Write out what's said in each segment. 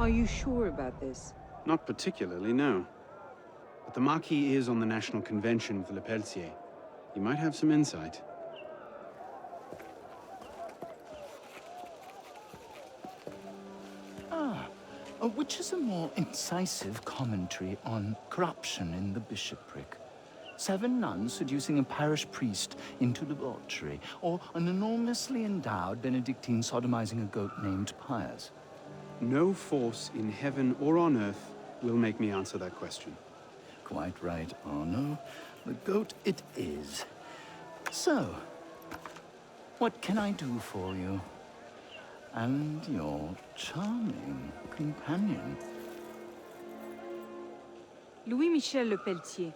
Are you sure about this? Not particularly, no. But the Marquis is on the National Convention with Le Pelletier. He might have some insight. Which is a more incisive commentary on corruption in the bishopric? 7 nuns seducing a parish priest into debauchery, or an enormously endowed Benedictine sodomizing a goat named Pius? No force in heaven or on earth will make me answer that question. Quite right, Arno. The goat it is. So, what can I do for you? And your charming companion. Louis-Michel Le Pelletier.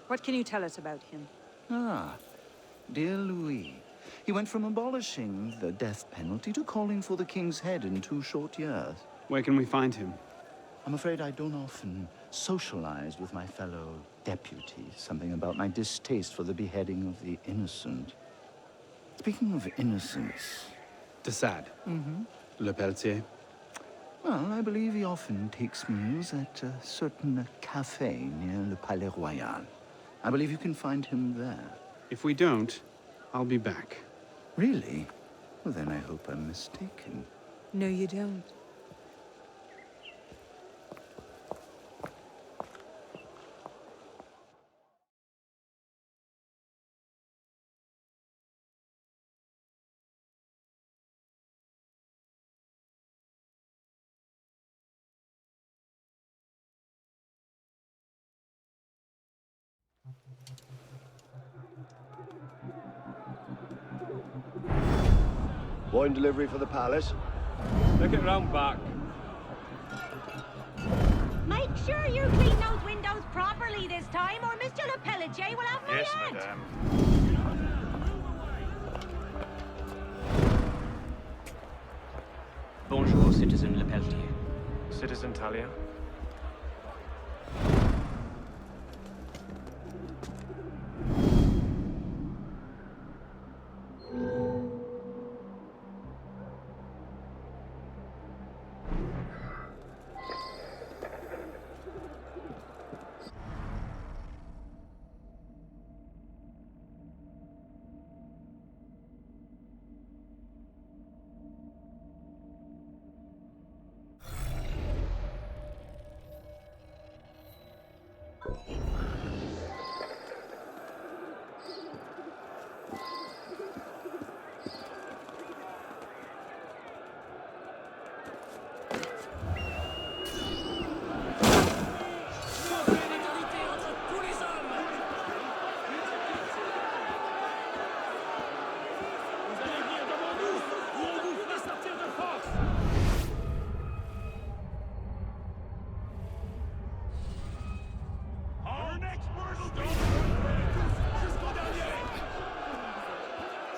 What can you tell us about him? Ah, dear Louis. He went from abolishing the death penalty to calling for the king's head in 2 short years. Where can we find him? I'm afraid I don't often socialize with my fellow deputies. Something about my distaste for the beheading of the innocent. Speaking of innocence... De Sade. Le Pelletier. Well, I believe he often takes meals at a certain cafe near Le Palais Royal. I believe you can find him there. If we don't, I'll be back. Really? Well, then I hope I'm mistaken. No, you don't. Wine delivery for the palace. Take it round back. Make sure you clean those windows properly this time, or Mr. Le Pelletier will have my Yes, head. madame. Bonjour, Citizen Le Pelletier. Citizen Talia.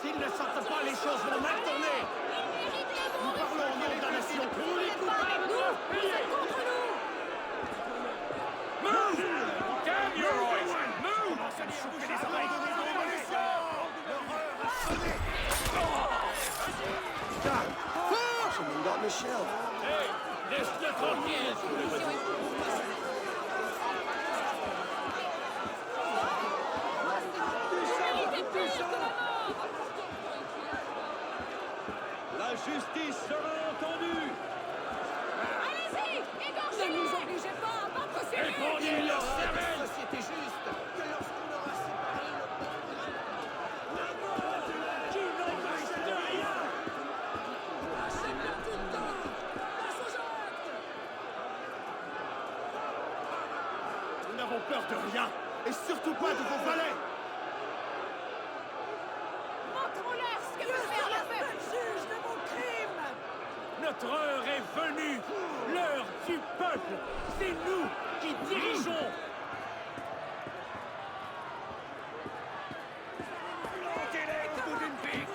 S'ils ne sortent pas, les choses vont mal tourner. Nous parlons au nom de la nation. Tous les coupables doivent payer. Contre nous. Move! Damn your eyes! Move! Commence à me chauffer les oreilles. Révolution! L'horreur a sonné. Someone got Michelle. Hey, laisse-le tranquille! La justice sera entendue. Allez-y, égorgez-les. Ne nous obligez pas à battre ces Épandez leur cervelle! Société juste. Que lorsqu'on aura séparé le qui n'en reste rien. C'est bien tout le temps. Place aux actes. Nous n'avons peur de rien. Et surtout pas de vos valets. Montre-moi-leur ce que vous faire la fête. Juge de vos crimes. Notre heure est venue. L'heure du peuple. C'est nous qui dirigeons. Plantez-les au bout d'une pique.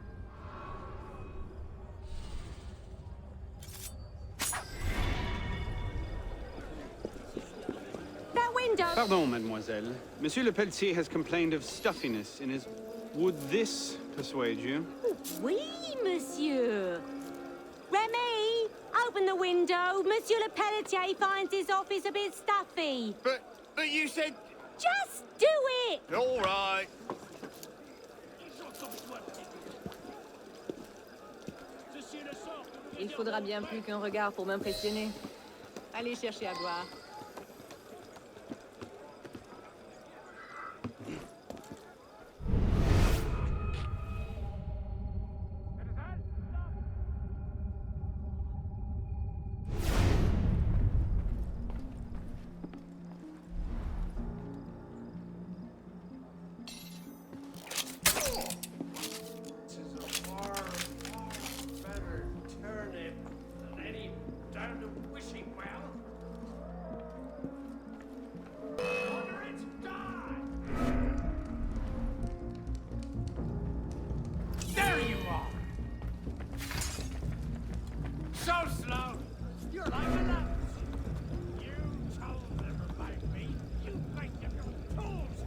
Pardon, mademoiselle. Monsieur Le Pelletier has complained of stuffiness in his... Would this persuade you? Oui, monsieur. Remy, open the window. Monsieur Le Pelletier finds his office a bit stuffy. But you said... Just do it! All right. Il faudra bien plus qu'un regard pour m'impressionner. Allez chercher à boire. There you are! So slow! You're like a louse! You told them about me! You think you've got tools!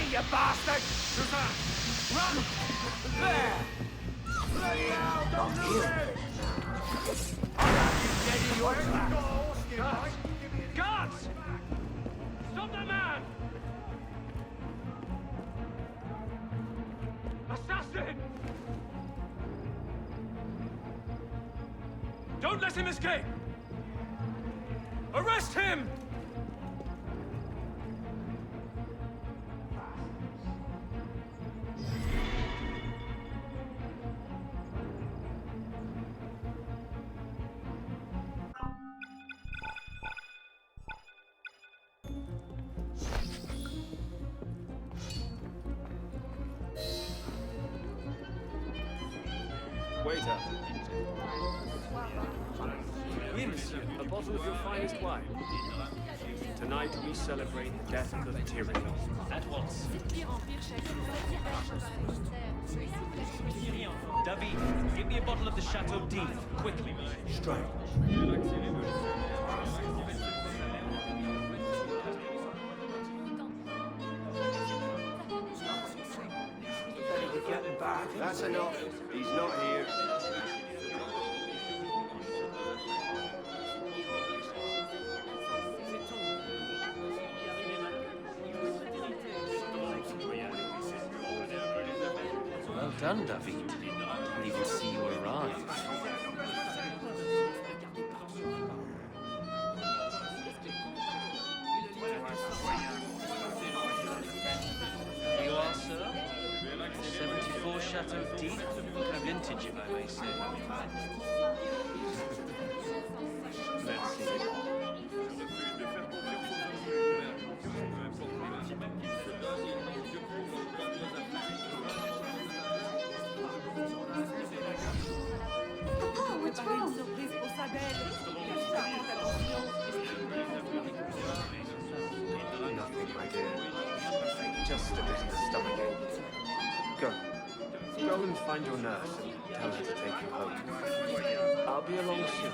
You bastard! Run! There! Bloody hell, don't do it! I'll have you dead in your tracks! Guards! Stop that man! Assassin! Don't let him escape! Arrest him! Waiter. Oui, monsieur. A bottle of your finest wine. Tonight we celebrate the death of tyranny. At once. David, give me a bottle of the Chateau d'If, quickly. Straight. That's enough. He's not here. Well done, David. Didn't even see you arrive. Here you are, sir. 74 Chateau d'If. Vintage, if I may say. Let's see. What's wrong? Nothing, my dear. Just a bit of stomachache. Go. Go and find your nurse and tell her to take you home. I'll be along soon.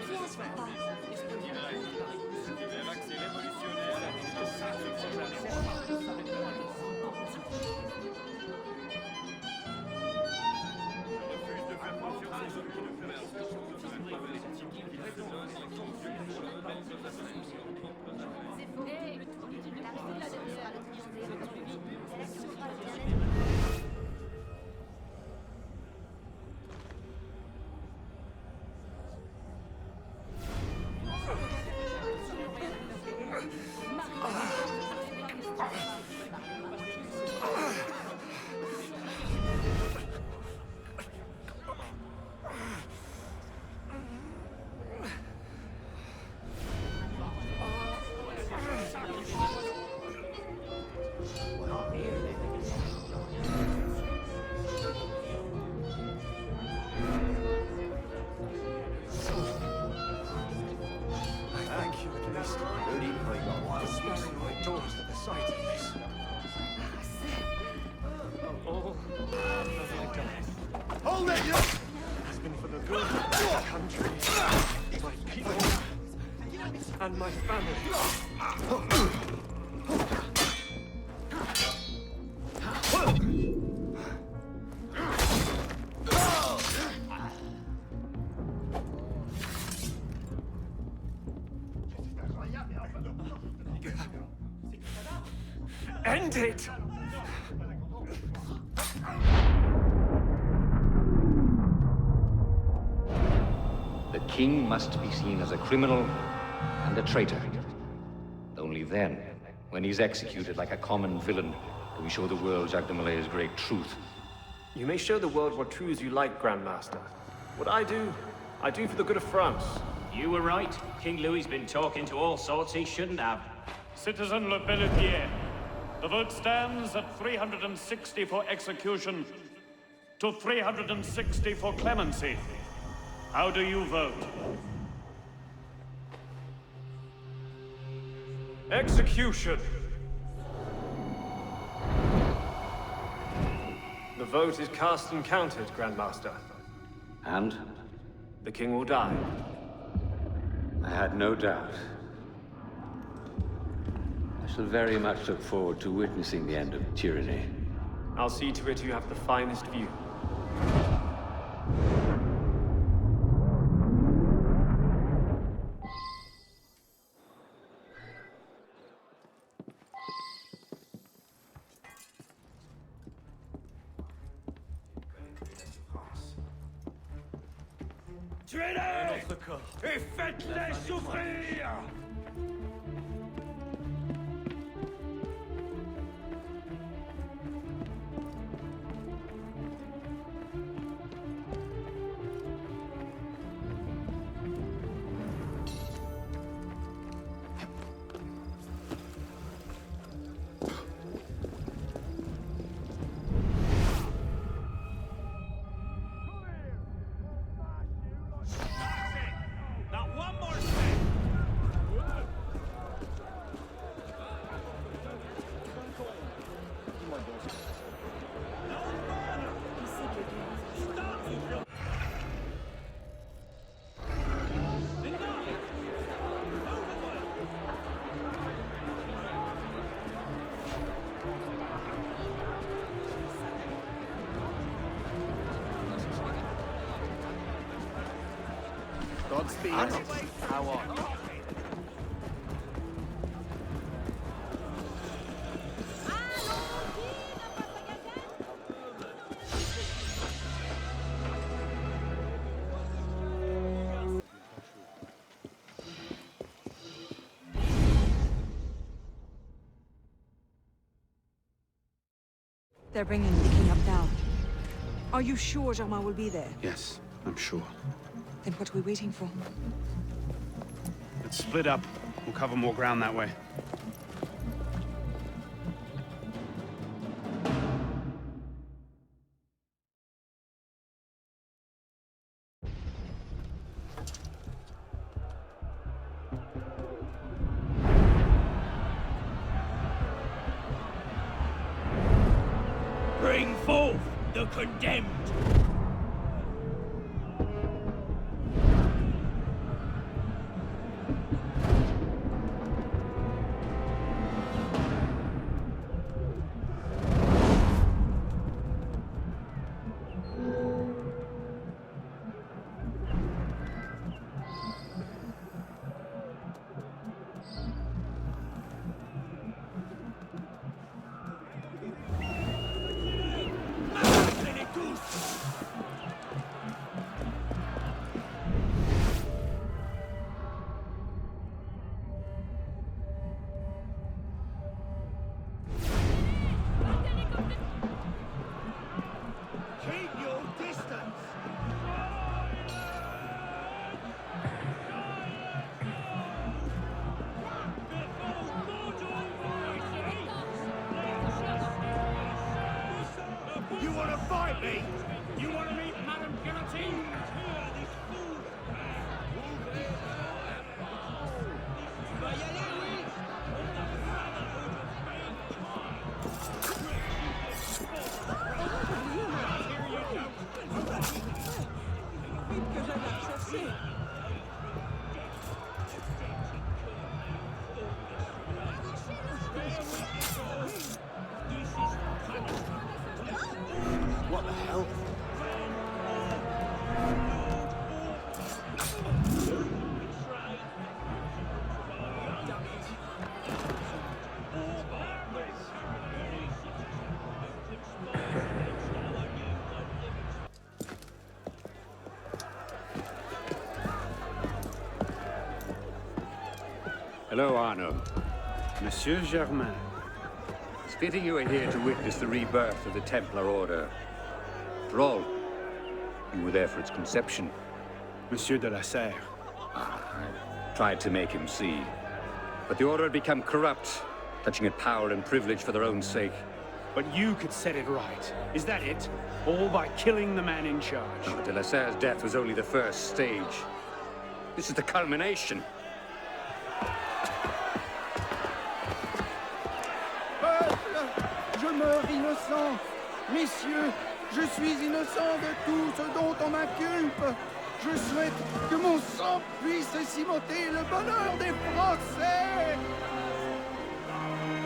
country, my people, and my family. End it! The king must be seen as a criminal and a traitor. Only then, when he's executed like a common villain, do we show the world Jacques de Malay's great truth. You may show the world what true as you like, Grandmaster. What I do for the good of France. You were right. King Louis's been talking to all sorts he shouldn't have. Citizen Le Pelletier, the vote stands at 360 for execution to 360 for clemency. How do you vote? Execution! The vote is cast and counted, Grandmaster. And? The king will die. I had no doubt. I shall very much look forward to witnessing the end of tyranny. I'll see to it you have the finest view. Tuez-les! Et faites-les souffrir! Godspeed. How on? They're bringing the king up now. Are you sure Germain will be there? Yes, I'm sure. Then what are we waiting for? Let's split up. We'll cover more ground that way. Bring forth the condemned! You want to fight me? You want to meet Madame Guillotine? Que j'aille la chercher. What the hell? Hello, Arno. Monsieur Germain. It's fitting you are here to witness the rebirth of the Templar Order. After all, you were there for its conception. Monsieur de la Serre. I tried to make him see. But the Order had become corrupt, clutching at power and privilege for their own sake. But you could set it right. Is that it? All by killing the man in charge. No, de la Serre's death was only the first stage. This is the culmination. Je meurs innocent. Messieurs, je suis innocent de tout ce dont on m'inculpe. Je souhaite que mon sang puisse cimenter le bonheur des Français.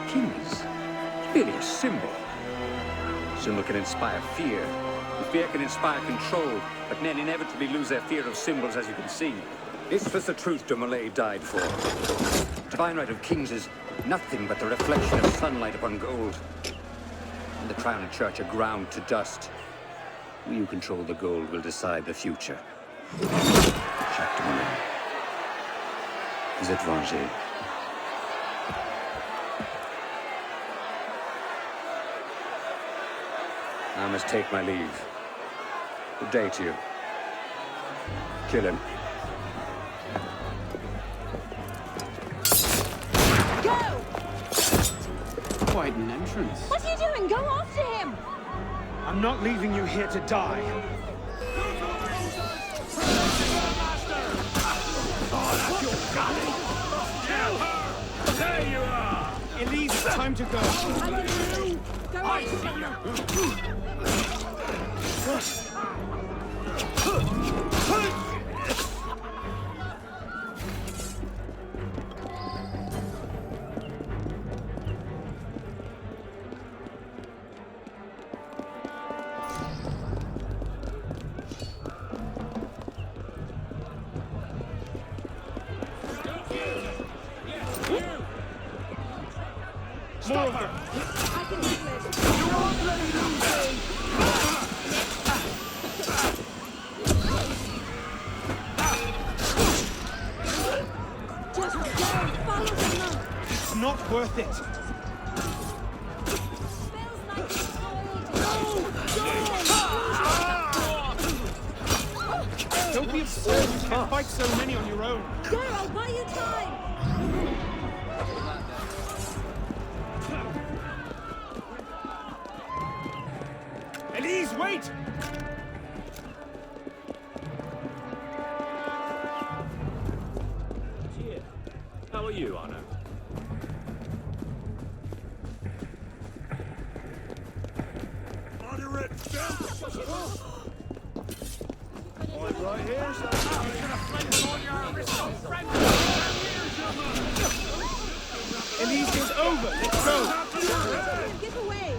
Kings? Clearly a symbol. Symbol can inspire fear. And fear can inspire control. But men inevitably lose their fear of symbols, as you can see. This was the truth de Molay died for. The divine right of kings is nothing but the reflection of sunlight upon gold. And the crown and church are ground to dust. We who control the gold will decide the future. Jacques de Molay. Vous êtes vengé. I must take my leave. Good day to you. Kill him. Go! Quite an entrance. What are you doing? Go after him! I'm not leaving you here to die. There you are! Elise, time to go. I see you! Stop her! I can handle it. You won't let me lose. Just go! Follow the monk! It's not worth it. Don't be absurd. You can't fight so many on your own. Go! I'll buy you time! Elise, wait! How are you, Arno? Order it! Point right here, sir. Elise, it's over. Let's go. Get away!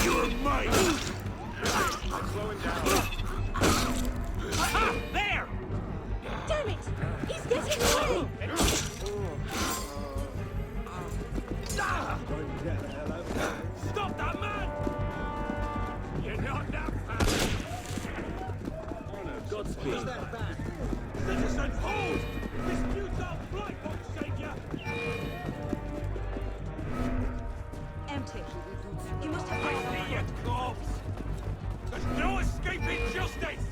You're mine! There! Damn it! He's getting away! Stop that man! You're not that fast! Godspeed. Citizen, hold! Disputes our flight won't save you! Empty. You must have I see it, corpse! There's no escaping justice!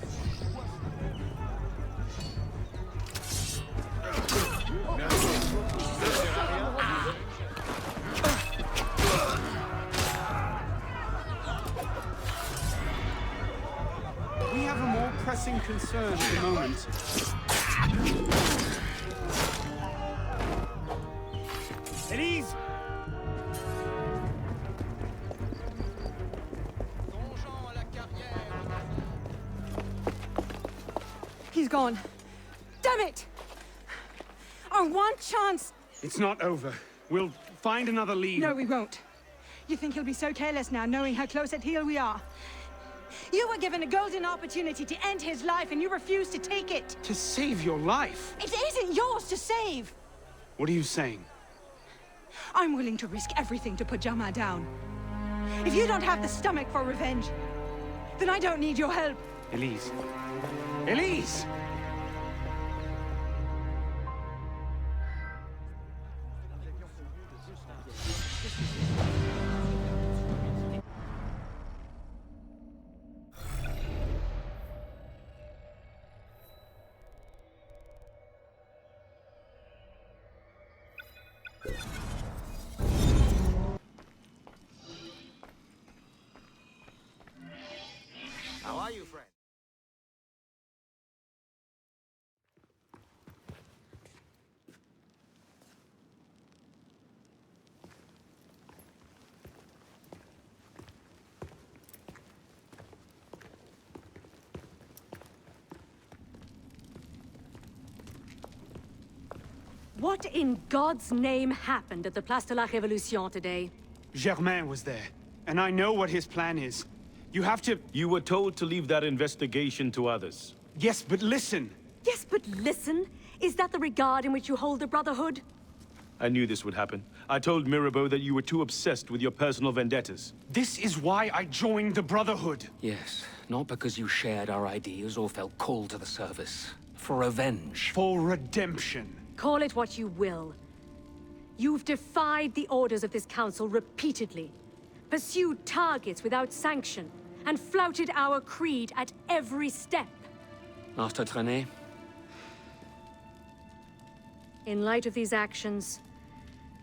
We have a more pressing concern at the moment. Elise! He's gone. Damn it! Our one chance! It's not over. We'll find another lead. No, we won't. You think he'll be so careless now, knowing how close at heel we are? You were given a golden opportunity to end his life, and you refused to take it. To save your life? It isn't yours to save. What are you saying? I'm willing to risk everything to put Jama down. If you don't have the stomach for revenge, then I don't need your help. Elise. Elise! How are you, friend? What in God's name happened at the Place de la Révolution today? Germain was there, and I know what his plan is. You have to... You were told to leave that investigation to others. Yes, but listen. Yes, but listen. Is that the regard in which you hold the Brotherhood? I knew this would happen. I told Mirabeau that you were too obsessed with your personal vendettas. This is why I joined the Brotherhood. Yes, not because you shared our ideas or felt called to the service. For revenge. For redemption. Call it what you will. You've defied the orders of this council repeatedly, pursued targets without sanction, and flouted our creed at every step. Master Trenet? In light of these actions,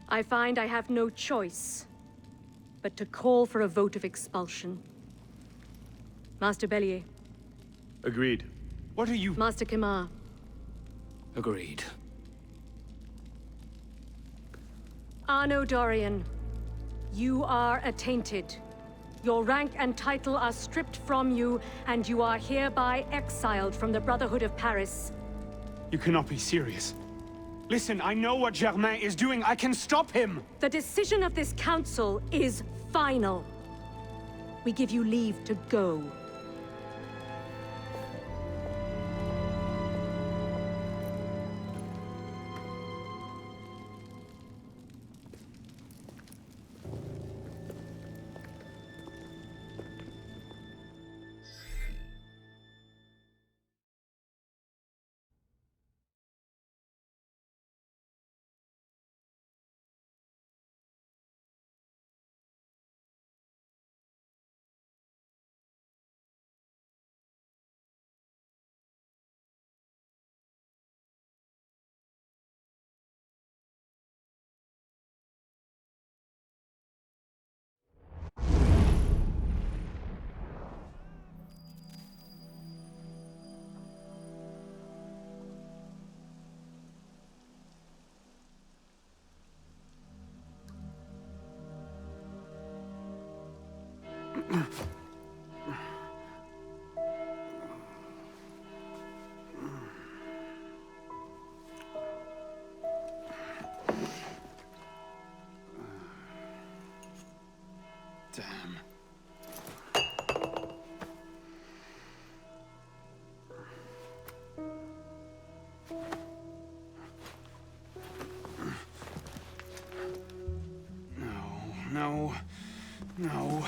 I find I have no choice but to call for a vote of expulsion. Master Bellier. Agreed. What are you... Master Kimar. Agreed. Arno Dorian, you are attainted. Your rank and title are stripped from you, and you are hereby exiled from the Brotherhood of Paris. You cannot be serious. Listen, I know what Germain is doing. I can stop him! The decision of this council is final. We give you leave to go. Damn. No. No.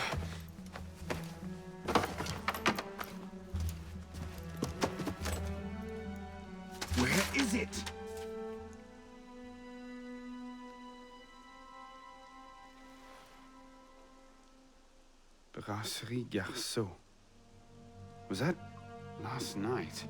Where is it? Brasserie Garceau. Was that last night?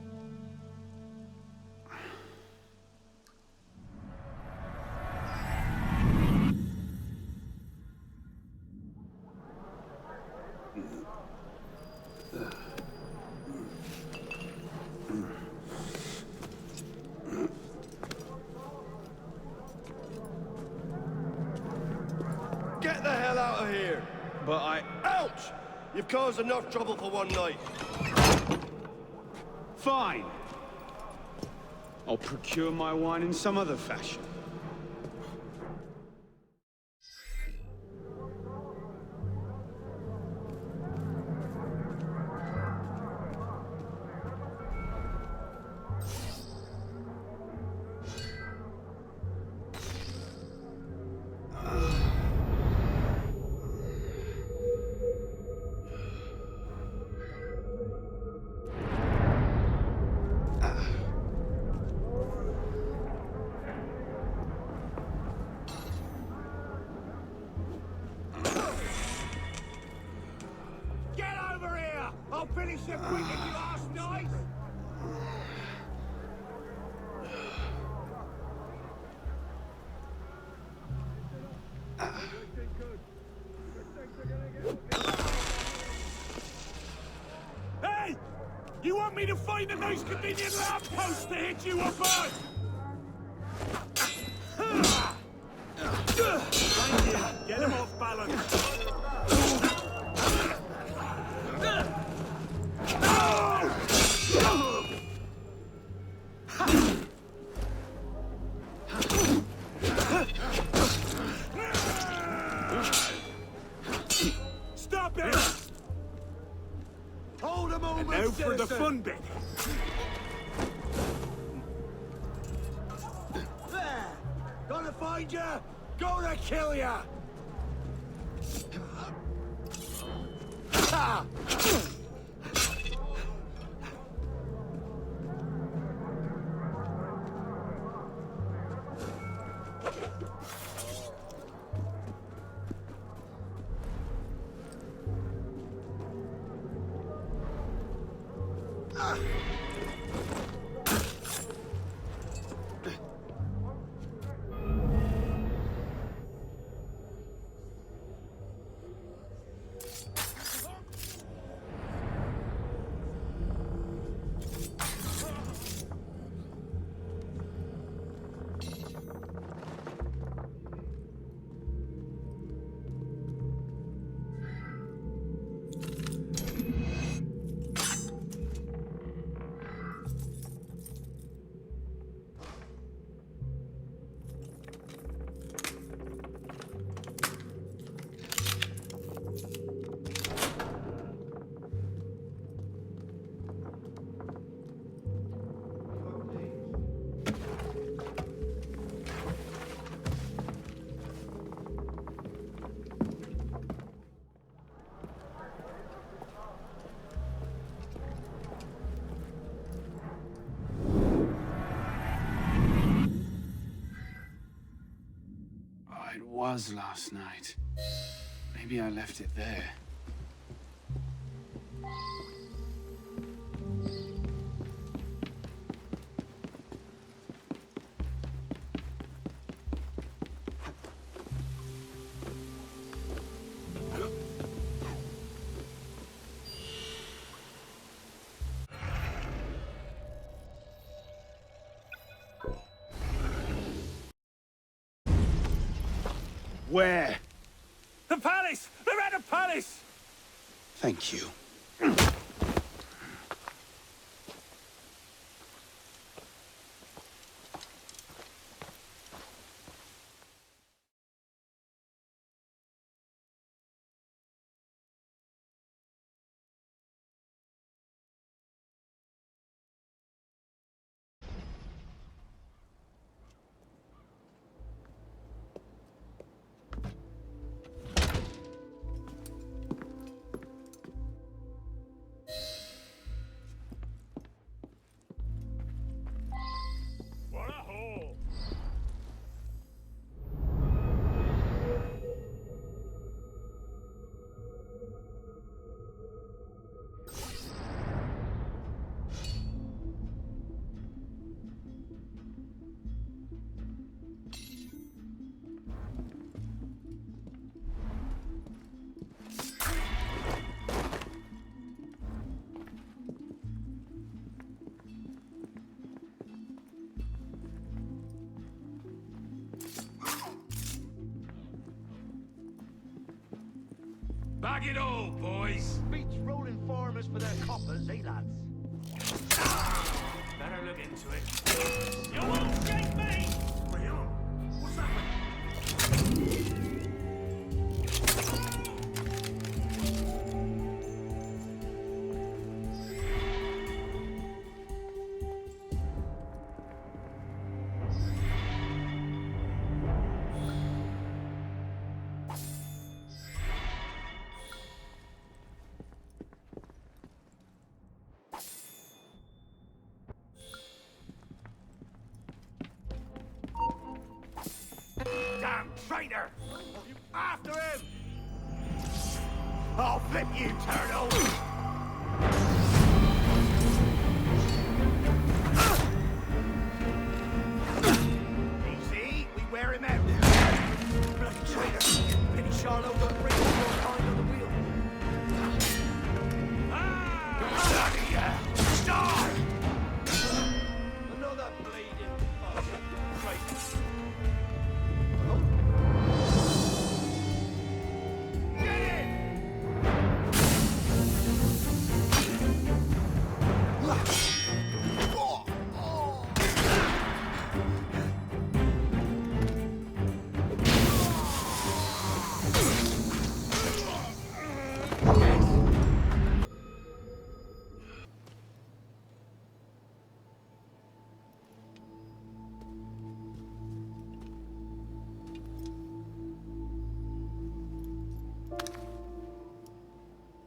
Get the hell out of here! But I... Ouch! You've caused enough trouble for one night. Fine. I'll procure my wine in some other fashion. I'll finish you quick if you ask nice. Hey! You want me to find a nice convenient lamppost to hit you up on? Get him off balance. Stop it! Hold a moment, And now for the fun bit. There! Gonna find you! Gonna kill ya! Ha! It was last night. Maybe I left it there. Where? The palace! They're at the palace! Thank you. What a hole! Bag it all, boys! Beats rolling farmers for their coppers, eh, lads? Better look into it. You won't shake me! What's happening? Damn traitor! After him! I'll flip you, turtle! Easy, we wear him out. Bloody traitor. Pity Charlotte don't bring more kind on the wheel. Bloody hell! Stop! Another bleeding fucking traitor.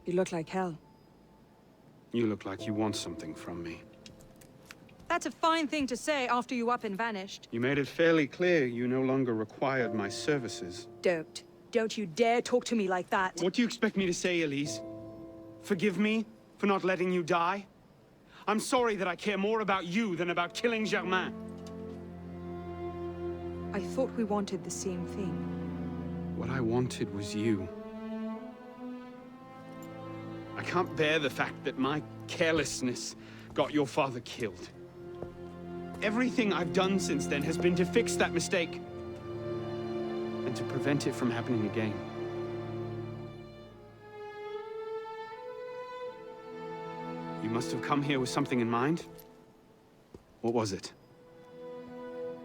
You look like hell. You look like you want something from me. That's a fine thing to say after you up and vanished. You made it fairly clear you no longer required my services. Don't. Don't you dare talk to me like that. What do you expect me to say, Elise? Forgive me for not letting you die? I'm sorry that I care more about you than about killing Germain. I thought we wanted the same thing. What I wanted was you. I can't bear the fact that my carelessness got your father killed. Everything I've done since then has been to fix that mistake and to prevent it from happening again. You must have come here with something in mind. What was it?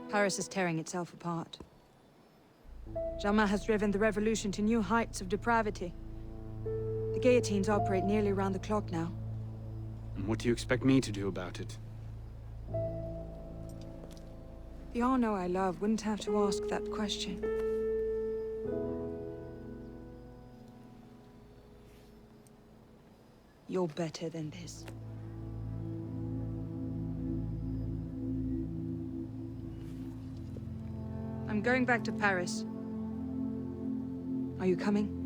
Paris is tearing itself apart. Germain has driven the revolution to new heights of depravity. The guillotines operate nearly around the clock now. And what do you expect me to do about it? The Arno I love wouldn't have to ask that question. You're better than this. I'm going back to Paris. Are you coming?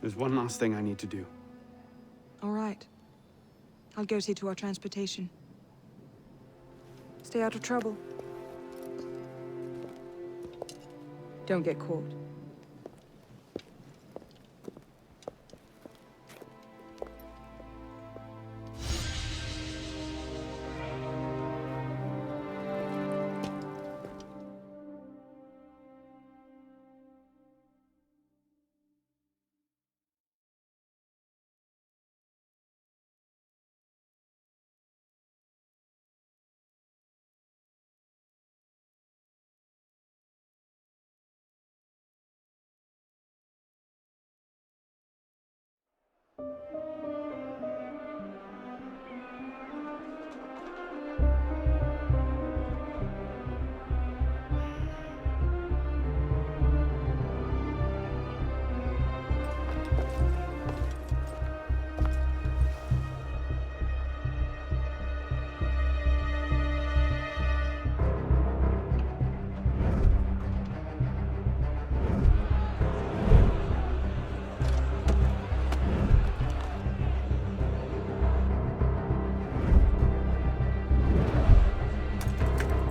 There's one last thing I need to do. All right. I'll go see to our transportation. Stay out of trouble. Don't get caught.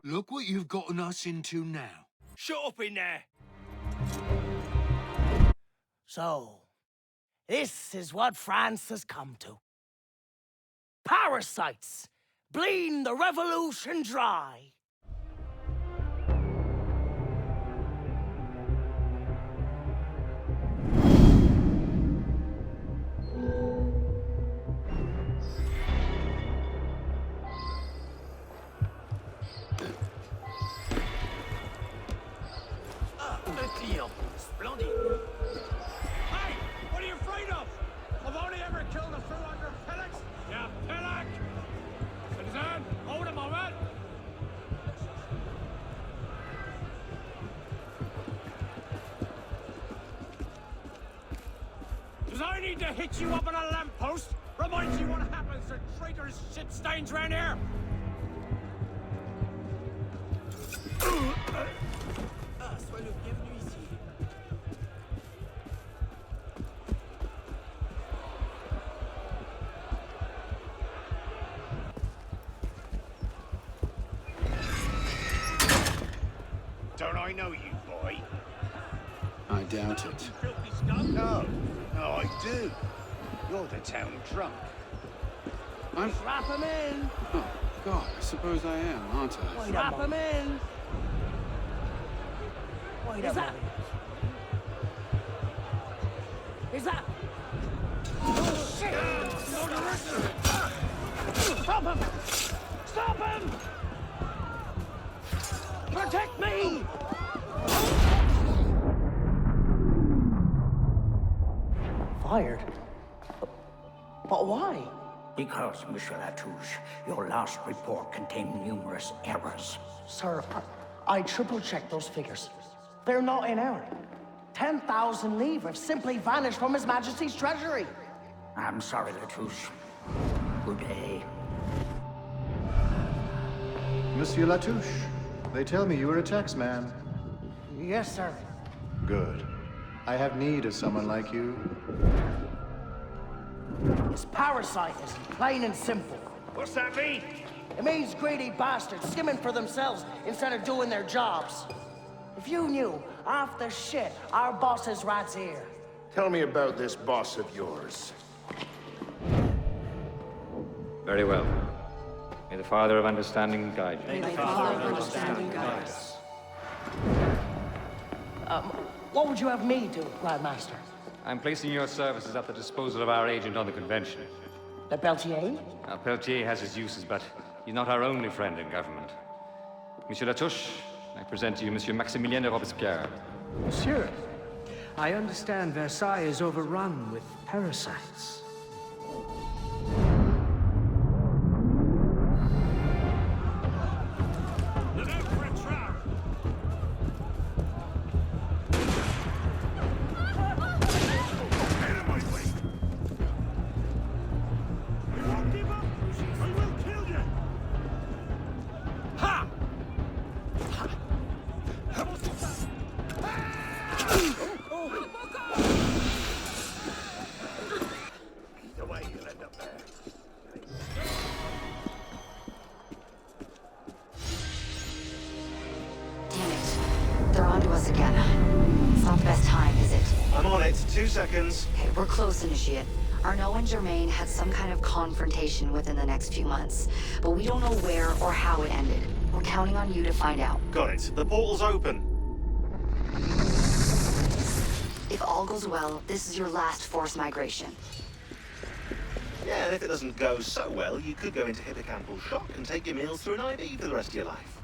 Look what you've gotten us into now. Shut up in there! So, this is what France has come to. Parasites, bleeding the revolution dry. Splendid. Hey! What are you afraid of? I've only ever killed a fool under pillage. Yeah, pillock! Citizen, hold a moment. Does I need to hit you up on a lamppost? Remind you what happens to traitorous shit stains around here? Sois le bienvenu ici. know you, boy. I doubt it. Filthy scum? No, I do. You're the town drunk. I'm... Strap him in! Oh, God, I suppose I am, aren't I? Strap him in! Wait Is that... Is that... Oh, shit! Stop him! Stop him! Protect me! Fired? But why? Because, Monsieur Latouche, your last report contained numerous errors. Sir, I triple-checked those figures. They're not in error. 10,000 livres have simply vanished from His Majesty's treasury. I'm sorry, Latouche. Good day. Monsieur Latouche, they tell me you are a taxman. Yes, sir. Good. I have need of someone like you. It's parasitism, plain and simple. What's that mean? It means greedy bastards skimming for themselves instead of doing their jobs. If you knew half the shit our bosses rats here. Tell me about this boss of yours. Very well. May the Father of Understanding guide you. May the Father of Understanding guide us. What would you have me do, Grandmaster? I'm placing your services at the disposal of our agent on the convention. Le Peltier? Now, Peltier has his uses, but he's not our only friend in government. Monsieur Latouche, I present to you Monsieur Maximilien de Robespierre. Monsieur, I understand Versailles is overrun with parasites. Look out for a trap! Get in my way! You won't give up! I will kill you! Ha! Either way, you'll end up there. Damn it. They're onto us again. It's not the best time, is it? I'm on it. 2 seconds. Okay, we're close, Initiate. Arnaud and Germain had some kind of confrontation within the next few months, but we don't know where or how it ended. We're counting on you to find out. Got it. The portal's open. If all goes well, this is your last forced migration. Yeah, and if it doesn't go so well, you could go into hippocampal shock and take your meals through an IV for the rest of your life.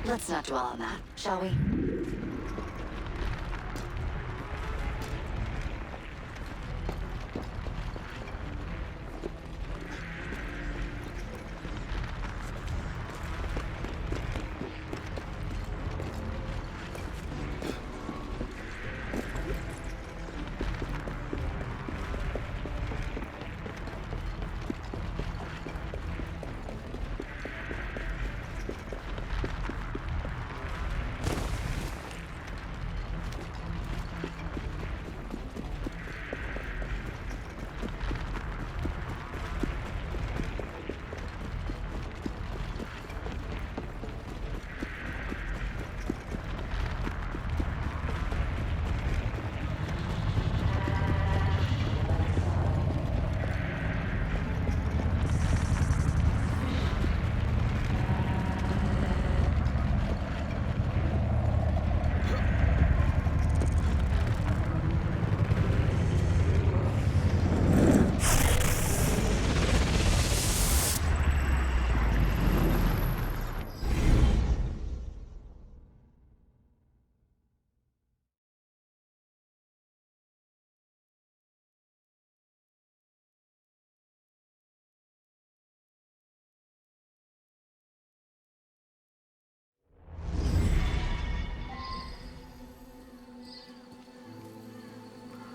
Let's not dwell on that, shall we?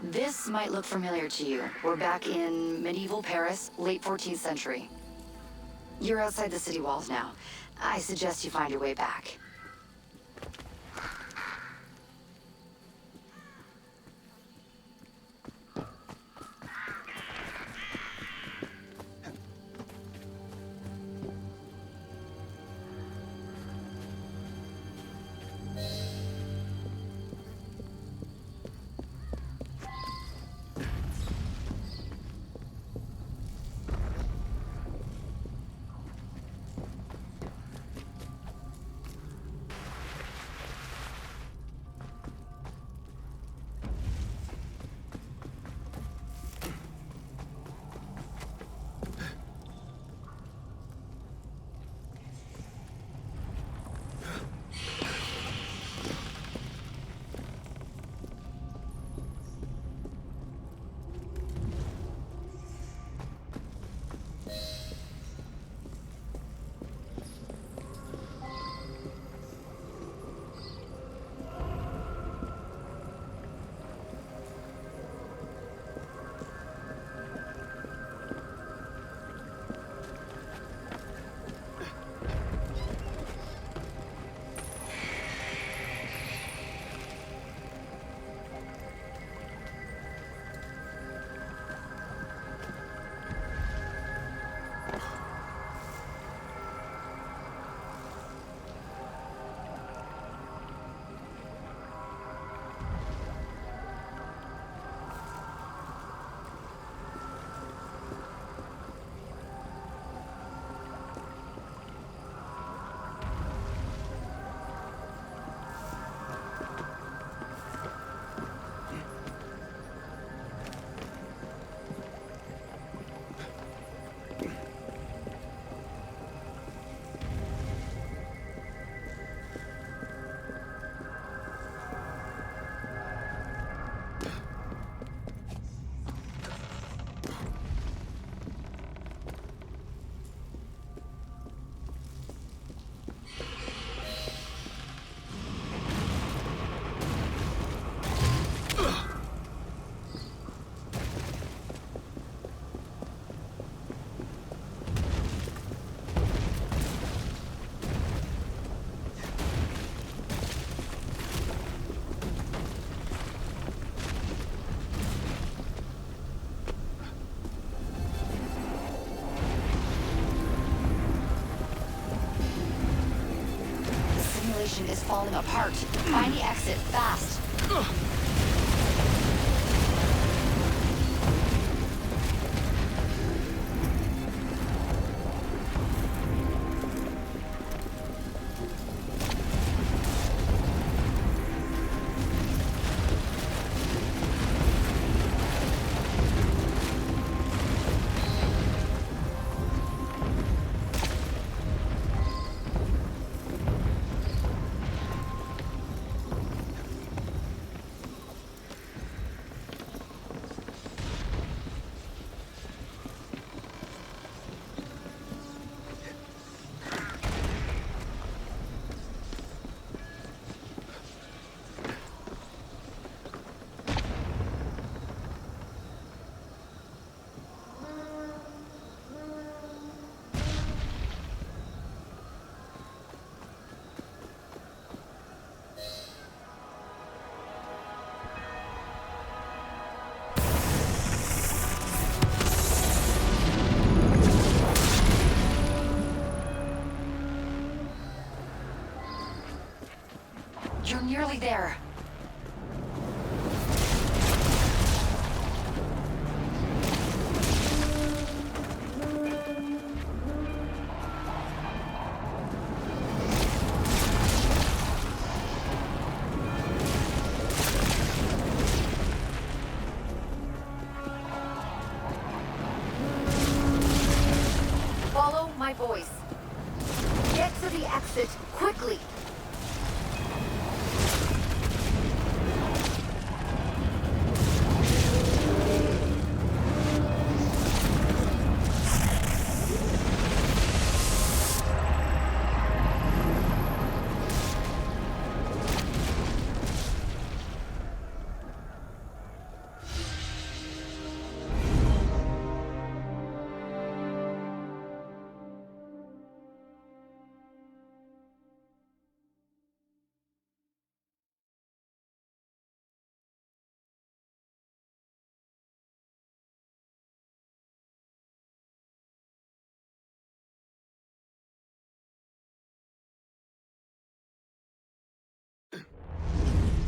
This might look familiar to you. We're back in medieval Paris, late 14th century. You're outside the city walls now. I suggest you find your way back. revolution is falling apart. Find the exit, fast. You're nearly there. Follow my voice. Get to the exit, quickly!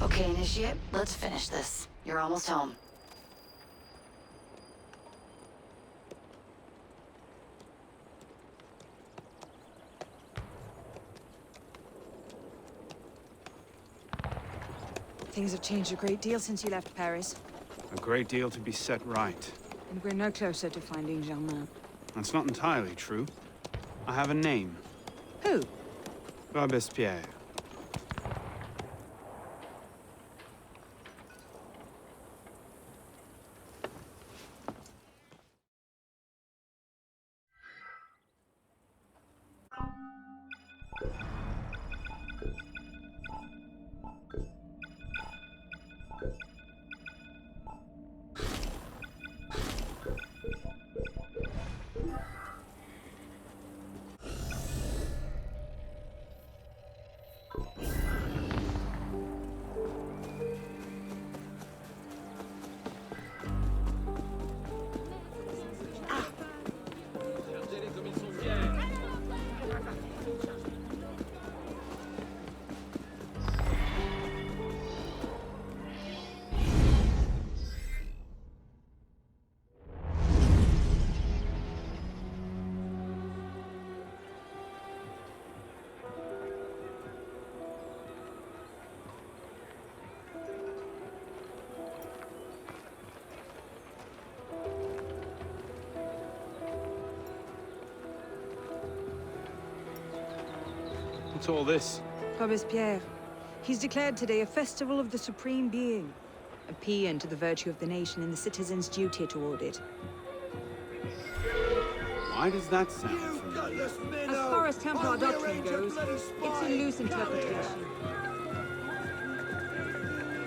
Okay, Initiate, let's finish this. You're almost home. Things have changed a great deal since you left Paris. A great deal to be set right. And we're no closer to finding Germain. That's not entirely true. I have a name. Who? Robespierre. What's all this? Robespierre. He's declared today a festival of the Supreme Being. A paean to the virtue of the nation and the citizens' duty toward it. Why does that sound familiar? As far as Templar doctrine goes, it's a loose interpretation.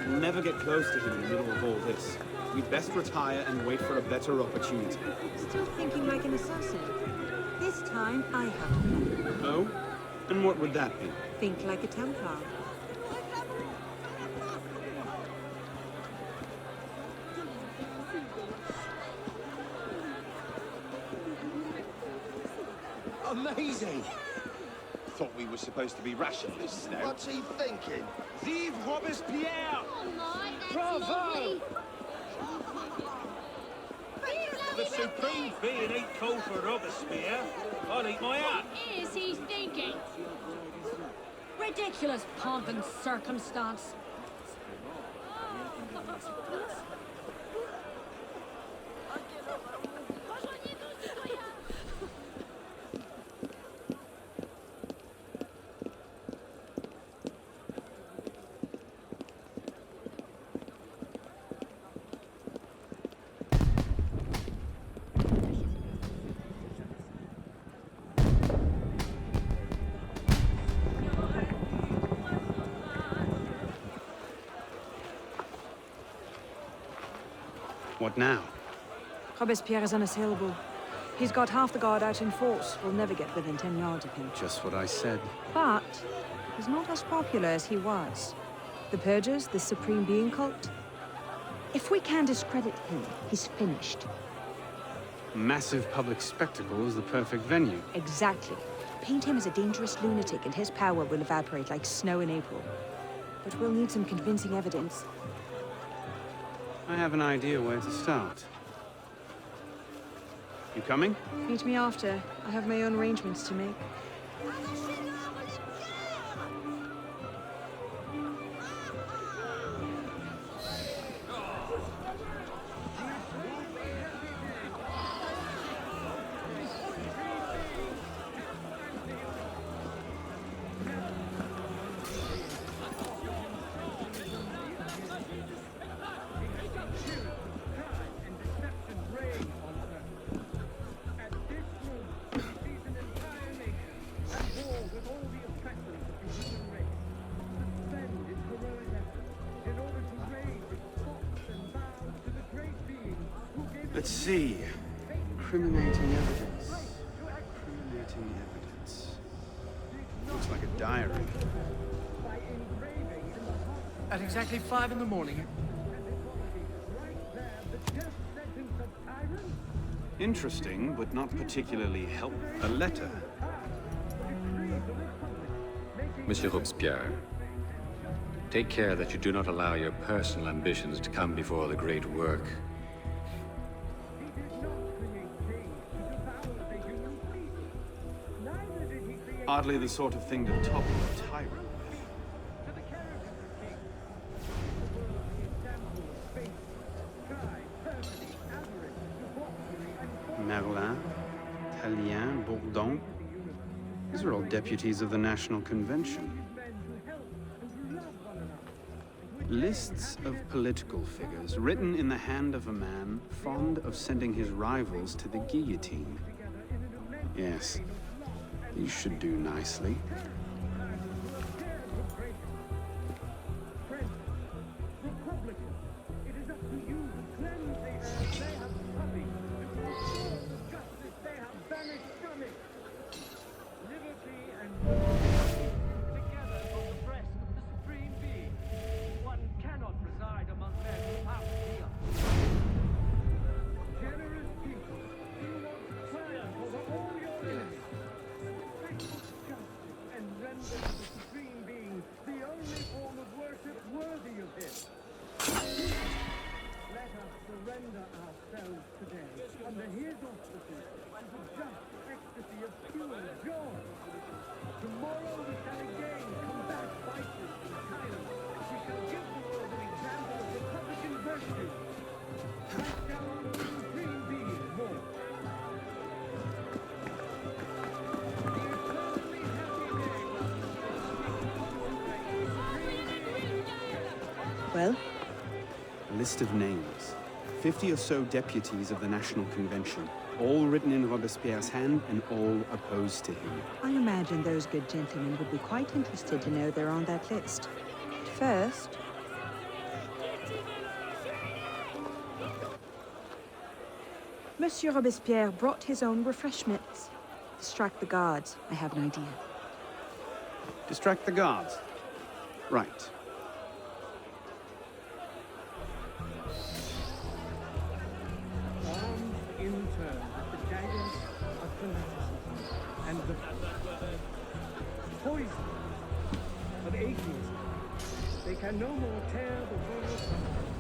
We'll never get close to him in the middle of all this. We'd best retire and wait for a better opportunity. Still thinking like an assassin. This time, I have a plan. Oh? And what would that be? Think like a Templar. Amazing! thought we were supposed to be rationalists now. What's he thinking? Vive Robespierre! Bravo! The supreme being ain't called for Robespierre. I'll eat my hat. What is he thinking? Ridiculous pomp and circumstance. What now? Robespierre is unassailable. He's got half the guard out in force. We'll never get within 10 yards of him. Just what I said. But he's not as popular as he was. The Purgers, the Supreme Being cult. If we can discredit him, he's finished. Massive public spectacle is the perfect venue. Exactly. Paint him as a dangerous lunatic and his power will evaporate like snow in April. But we'll need some convincing evidence. I have an idea where to start. You coming? Meet me after. I have my own arrangements to make. Let's see. Incriminating evidence. Incriminating evidence. Looks like a diary. At exactly 5 in the morning. Interesting, but not particularly helpful. A letter. Monsieur Robespierre, take care that you do not allow your personal ambitions to come before the great work. Hardly the sort of thing to topple a tyrant with. Merlin, Tallien, Bourdon. These are all deputies of the National Convention. Lists of political figures written in the hand of a man fond of sending his rivals to the guillotine. Yes. You should do nicely. Well? A list of names. 50 or so deputies of the National Convention, all written in Robespierre's hand and all opposed to him. I imagine those good gentlemen would be quite interested to know they're on that list. First... Monsieur Robespierre brought his own refreshments. Distract the guards. I have an idea. Distract the guards. Right. In turn at the guidance of fanaticism and the poison of atheism. They can no more tear the world apart.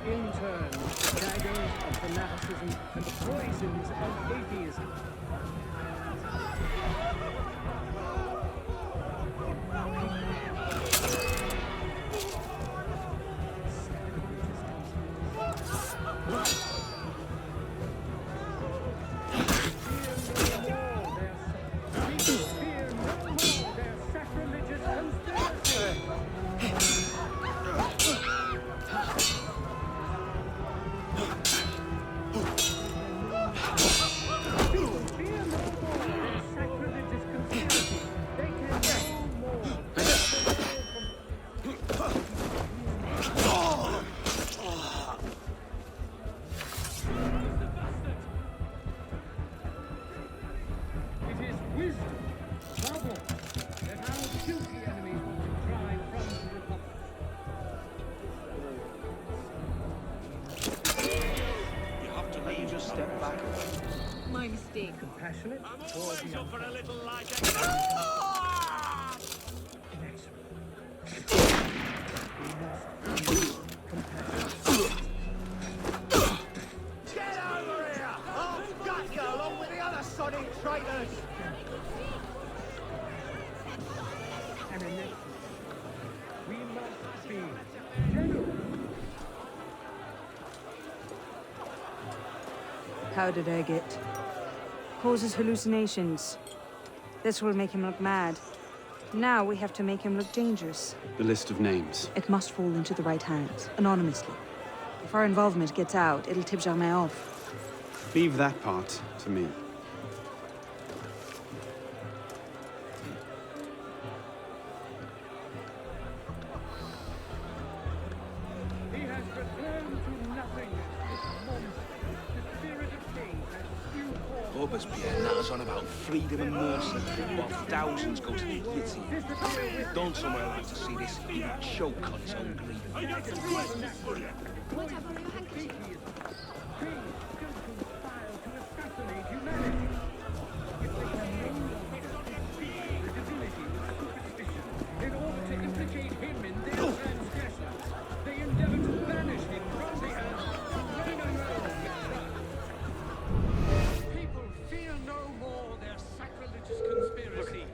In turn, the daggers of fanaticism and the poisons of atheism. My mistake. Compassionate. I'm always up for a little light Get over here! I've got you along with the other soddy traitors! And in next we must be generous. How did I get? Causes hallucinations. This will make him look mad. Now we have to make him look dangerous. The list of names. It must fall into the right hands, anonymously. If our involvement gets out, it'll tip Germain off. Leave that part to me. He has returned to nothingness. This monster, the spirit of change has still Robespierre natters on about freedom and mercy, while thousands go to the guillotine. Don't somewhere like to see this even choke on his own greed. I got some questions for you. What have your handkerchief? Kings still conspire to assassinate humanity. If they can no longer defeat the divinity with superstition in order to implicate him in their transgressions, they endeavor to banish him from the earth, to reign alone with trust. People fear no more their sacrilegious conspiracy.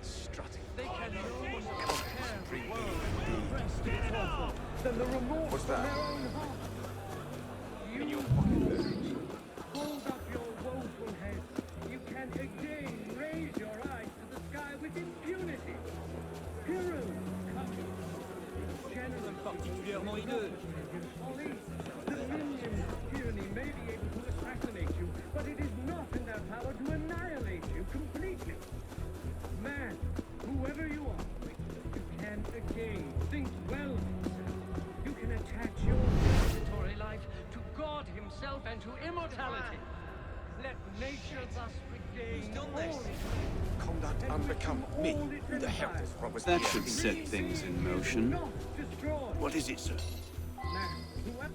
They can no more tear the world oppressed and tortured than the remorse What's from that? their own heart. You hold up your woeful head. You can again raise your eyes to the sky with impunity. Heroes come. Generous particulièrement hideux. The minions of tyranny may be able to assassinate you, but it is not in their power to annihilate you completely. Man, whoever you are, you can again think well of yourself. You can attach your transitory life to God himself and to immortality. Let nature thus regain all its Conduct unbecome me. Who the hell is Robespierre? That should set things in motion. not destroy. What is it, sir? Man, whoever...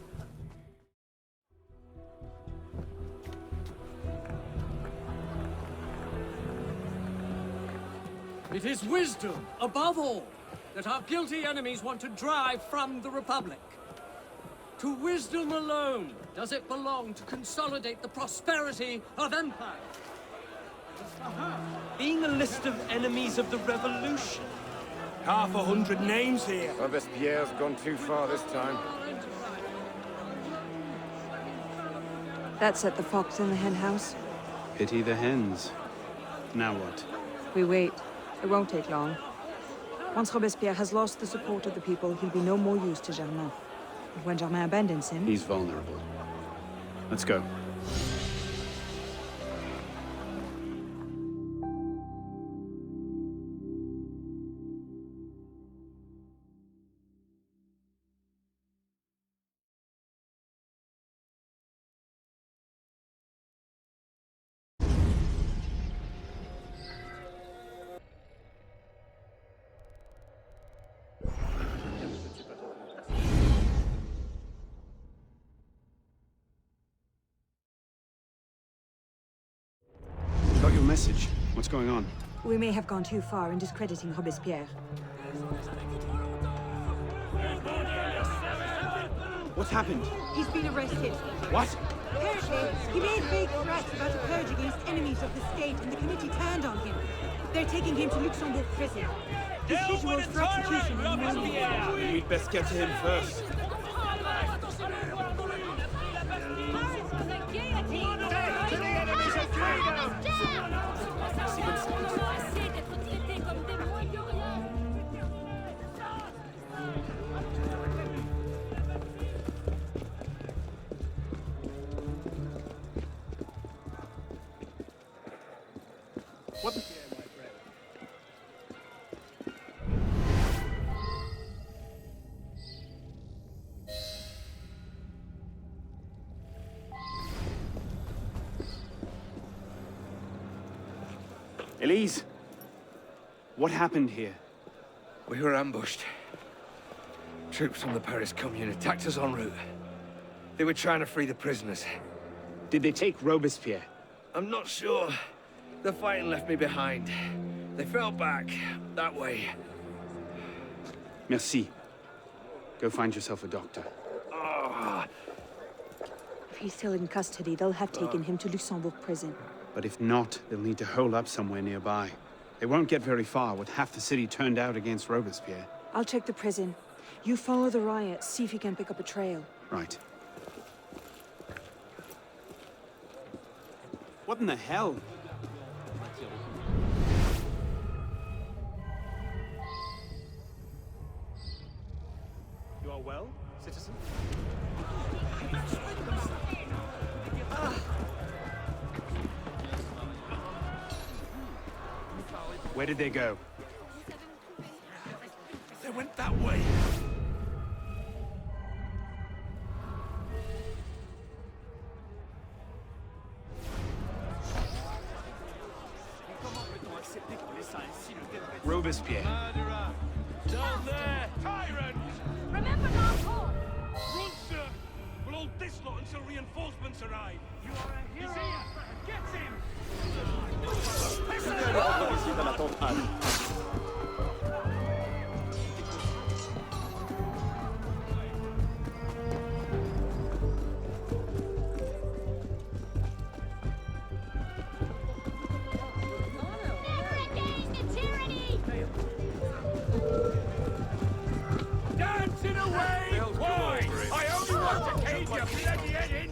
It is wisdom, above all, that our guilty enemies want to drive from the Republic. To wisdom alone does it belong to consolidate the prosperity of empire. Being a list of enemies of the revolution. 100 names here. Robespierre's gone too far this time. That set the fox in the hen house. Pity the hens. Now what? We wait. It won't take long. Once Robespierre has lost the support of the people, he'll be no more use to Germain. And when Germain abandons him... He's vulnerable. Let's go. message. What's going on? We may have gone too far in discrediting Robespierre. What's happened? He's been arrested. What? Apparently, he made vague threats about a purge against enemies of the state, and the committee turned on him. They're taking him to Luxembourg prison. His visuals for execution in Monday. We'd best get to him first. What the... Elise, what happened here? We were ambushed. Troops from the Paris Commune attacked us en route. They were trying to free the prisoners. Did they take Robespierre? I'm not sure. The fighting left me behind. They fell back, that way. Merci. Go find yourself a doctor. If he's still in custody, they'll have taken him to Luxembourg prison. But if not, they'll need to hole up somewhere nearby. They won't get very far with half the city turned out against Robespierre. I'll check the prison. You follow the riot, see if you can pick up a trail. Right. What in the hell? You are well, citizen? Where did they go? They went that way. Robespierre. Murderer! Down there! Tyrant! Remember Nanton! Run, sir! We'll hold this lot until reinforcements arrive. You are a hero! He's here! Get him! Dancing away! Why? I only want to cage your bloody head in!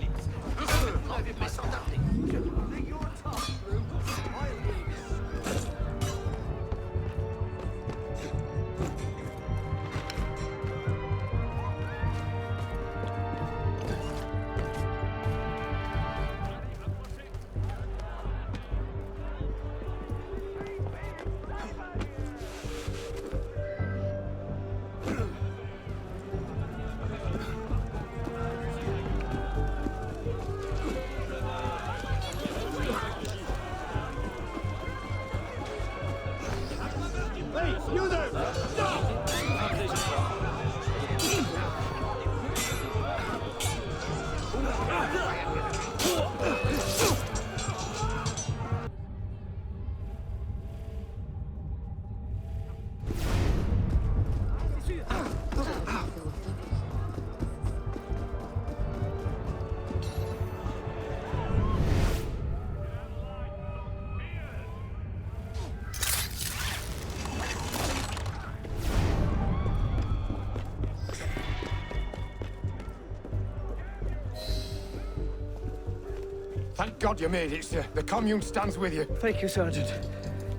Thank God you made it, sir. The commune stands with you. Thank you, Sergeant.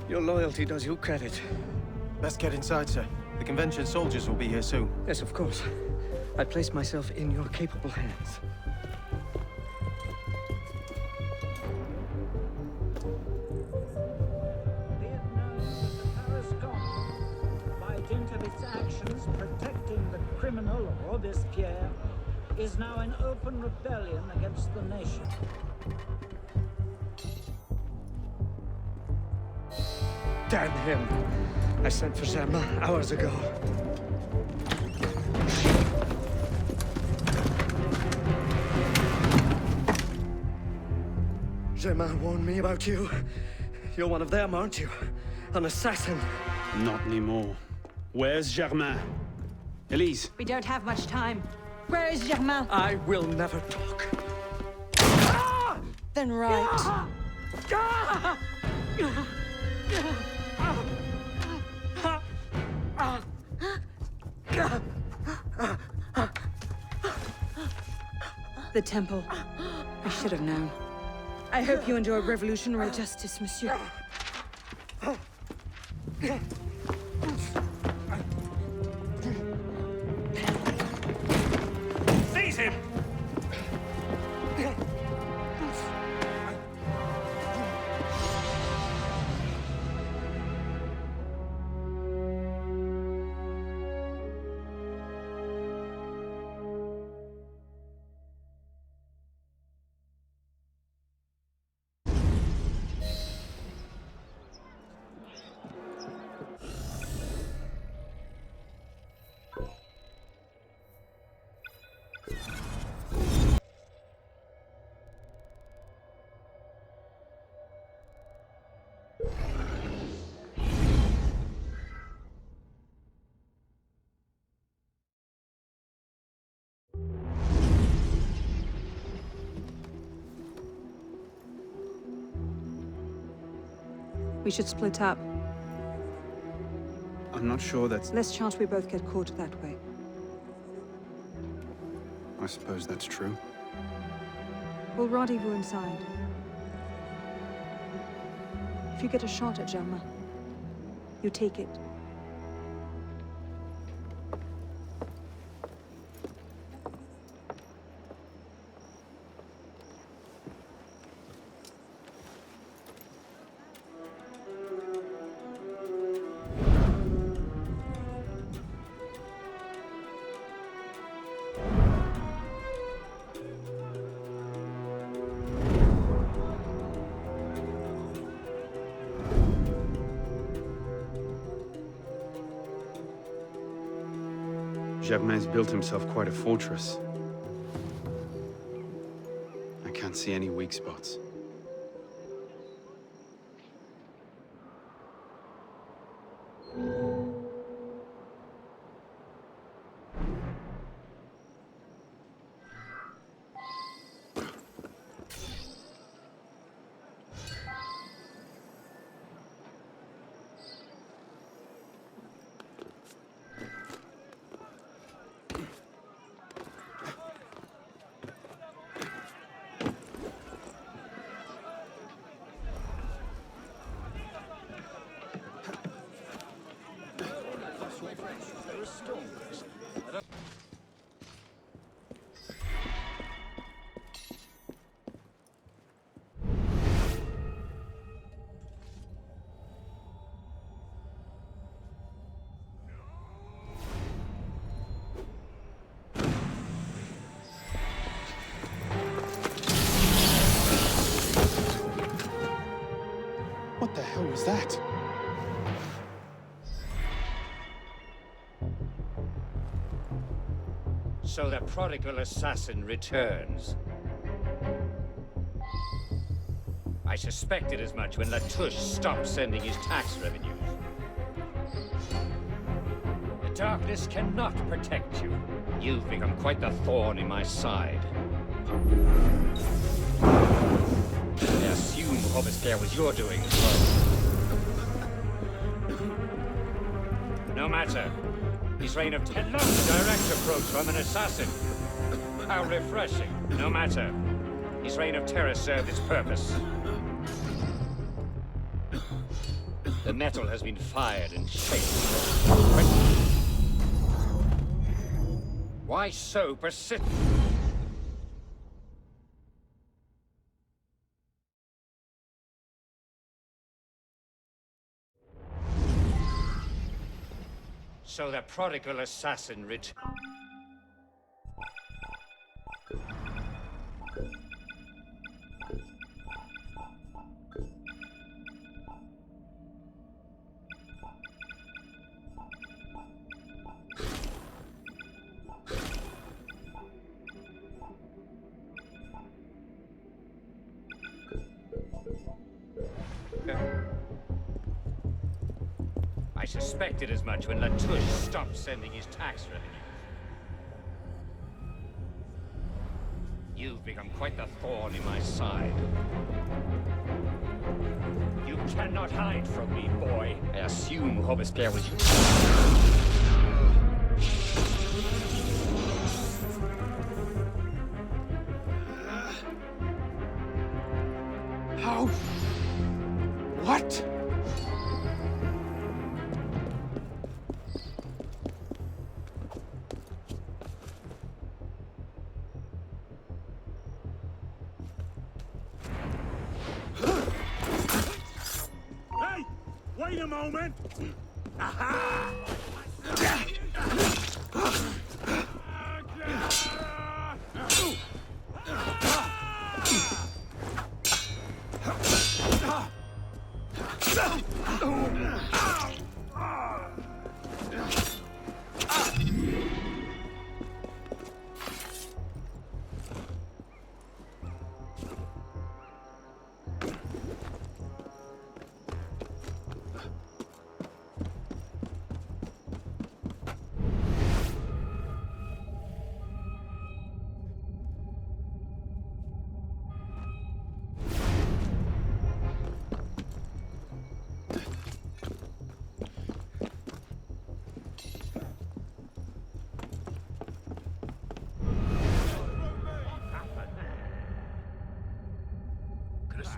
Your loyalty does you credit. Best get inside, sir. The convention soldiers will be here soon. Yes, of course. I place myself in your capable hands. By dint of its actions protecting the criminal Robespierre, is now in open rebellion against the nation. Damn him! I sent for Germain hours ago. Germain warned me about you. You're one of them, aren't you? An assassin. Not anymore. Where's Germain? Elise. We don't have much time. Where is Germain? I will never talk. Then right. The temple. I should have known. I hope you enjoy revolutionary justice, monsieur. Seize him! We should split up. I'm not sure that's... Less chance we both get caught that way. I suppose that's true. We'll rendezvous inside. If you get a shot at Germain, you take it. Germain's built himself quite a fortress. I can't see any weak spots. What the hell was that? So the prodigal assassin returns. I suspected as much when Latouche stopped sending his tax revenues. The darkness cannot protect you. You've become quite the thorn in my side. I assume Robespierre was your doing. No matter. His reign of terror, a direct approach from an assassin. How refreshing. No matter. His reign of terror served its purpose. The metal has been fired and shaped. Why so persistent? So the prodigal assassin returned. Okay. suspected as much when Latouche stopped sending his tax revenue. You've become quite the thorn in my side. You cannot hide from me, boy. I assume Robespierre was you. How? What? Hey! Wait a moment! Aha!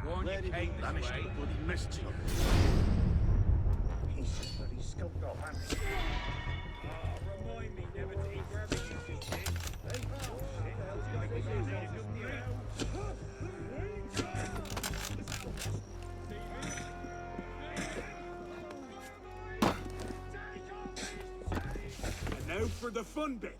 Sworn you came this way, but he missed you. He's bloody scoped off, hasn't he? Oh, remind me never to eat wherever you eat it. Hey, and now for the fun bit.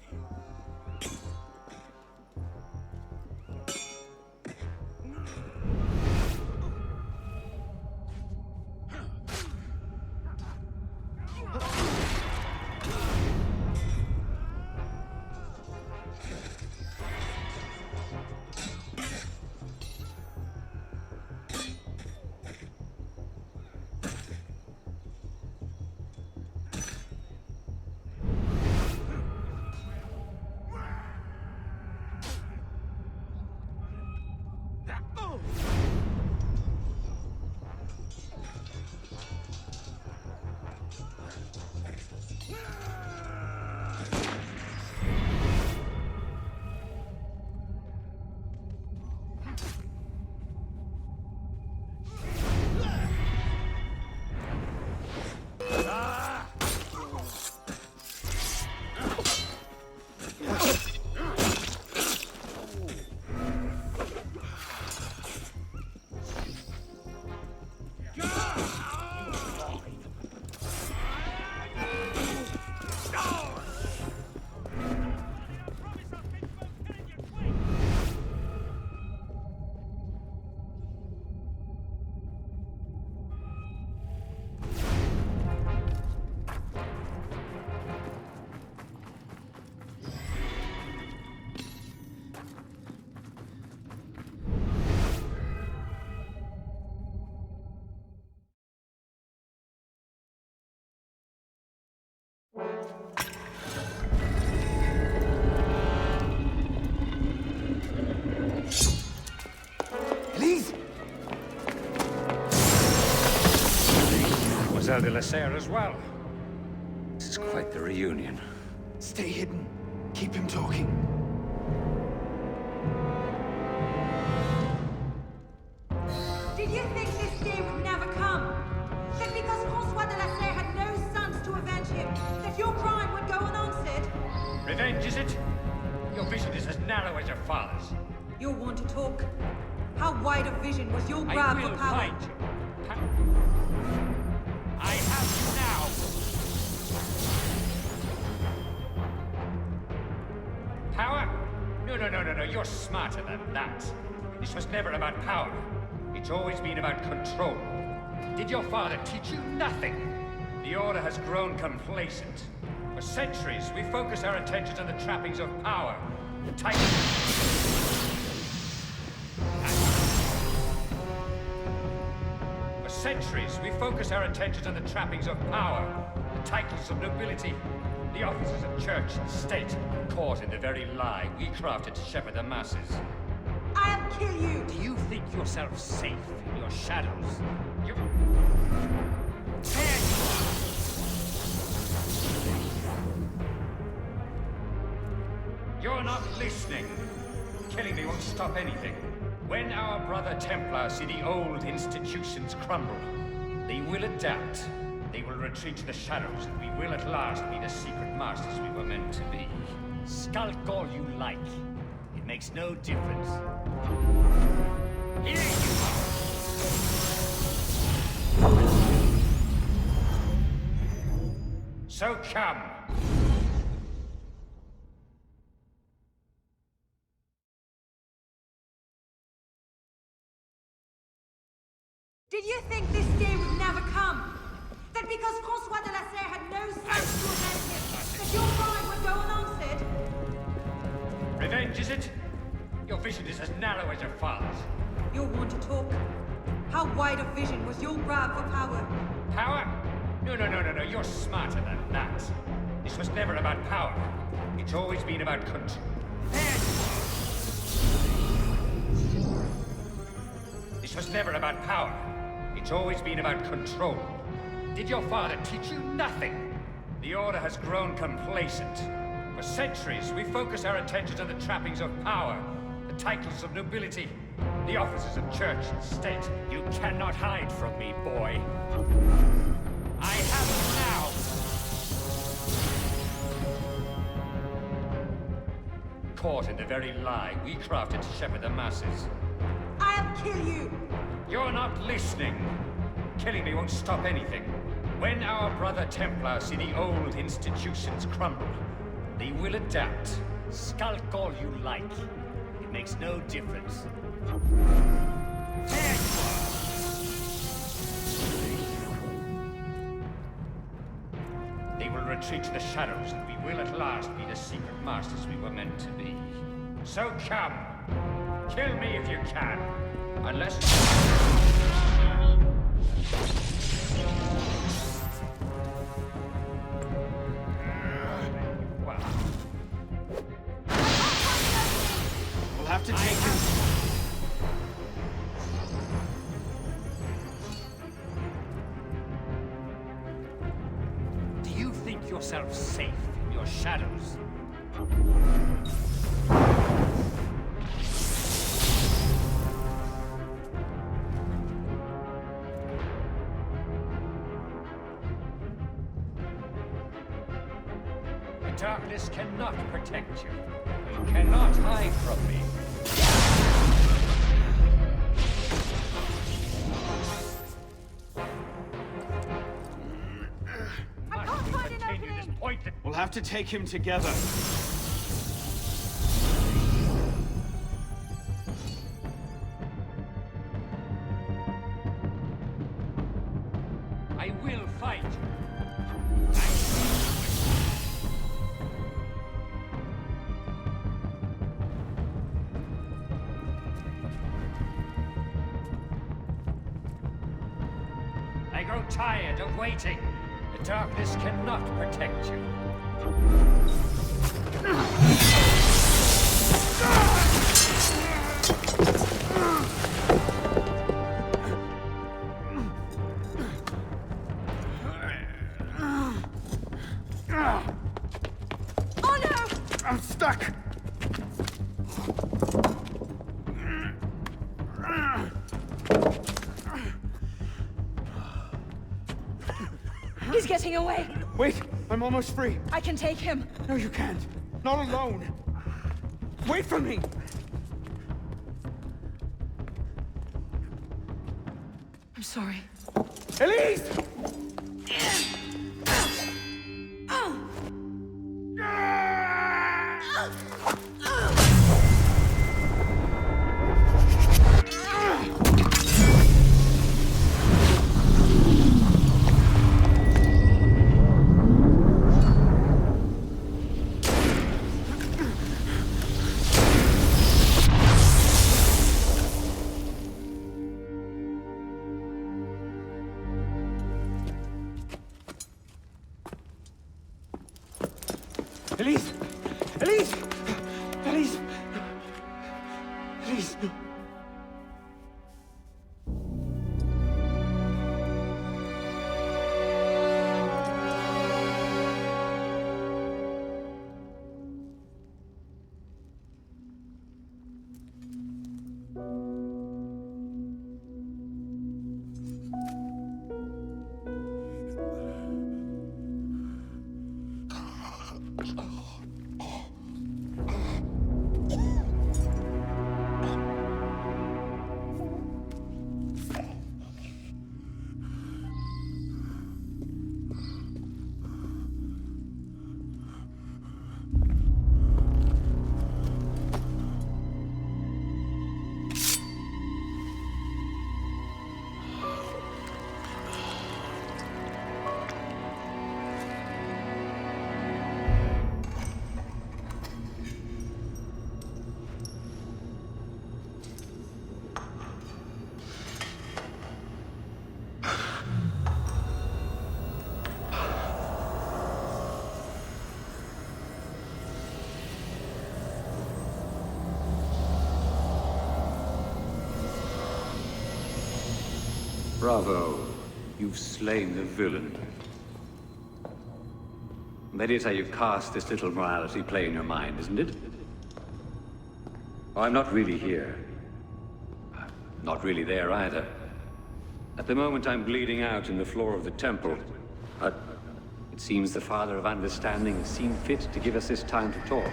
Mademoiselle de la Serre as well. This is quite the reunion. Stay hidden. Keep him talking. Did you think this day would never come? That because Francois de la Serre had no sons to avenge him, that your crime would go unanswered? Revenge, is it? Your vision is as narrow as your father's. You'll want to talk. How wide a vision was your grab I for will power? find you. I have you now! Power? No, you're smarter than that. This was never about power. It's always been about control. Did your father teach you nothing? The Order has grown complacent. For centuries, we focused our attentions on the trappings of power. The title. For centuries, we focus our attentions on the trappings of power, the titles of nobility, the offices of church and state, caught in the very lie we crafted to shepherd the masses. I'll kill you! Do you think yourself safe in your shadows? You... You're not listening. Killing me won't stop anything. When our brother Templars see the old institutions crumble, they will adapt. They will retreat to the shadows, and we will at last be the secret masters we were meant to be. Skulk all you like. It makes no difference. Here you are! So come. Did you think this day would never come? That because François de la Serre had no sons to avenge him, that your crime would go unanswered? Revenge, is it? Your vision is as narrow as your father's. You'll want to talk. How wide of vision was your grab for power? Power? No. You're smarter than that. This was never about power. It's always been about control. This was never about power. It's always been about control. Did your father teach you nothing? The Order has grown complacent. For centuries, we focus our attentions on the trappings of power, the titles of nobility, the offices of church and state. You cannot hide from me, boy. I have you now. Caught in the very lie we crafted to shepherd the masses. I'll kill you! You're not listening. Killing me won't stop anything. When our brother Templars see the old institutions crumble, they will adapt. Skulk all you like. It makes no difference. There you are! They will retreat to the shadows, and we will at last be the secret masters we were meant to be. So come. Kill me if you can. Unless... Well... We'll have to take him... Do you think yourself safe in your shadows? Darkness cannot protect you. You cannot hide from me. I can't find an opening! We'll have to take him together. I will fight. I grow tired of waiting. The darkness cannot protect you. Oh no! I'm stuck! He's getting away. Wait, I'm almost free. I can take him. No, you can't. Not alone. Wait for me. I'm sorry. Elise! Elise! Elise! Elise! Elise! No. Bravo. You've slain the villain. That is how you cast this little morality play in your mind, isn't it? Oh, I'm not really here. I'm not really there either. At the moment, I'm bleeding out in the floor of the temple. But it seems the Father of Understanding has seen fit to give us this time to talk.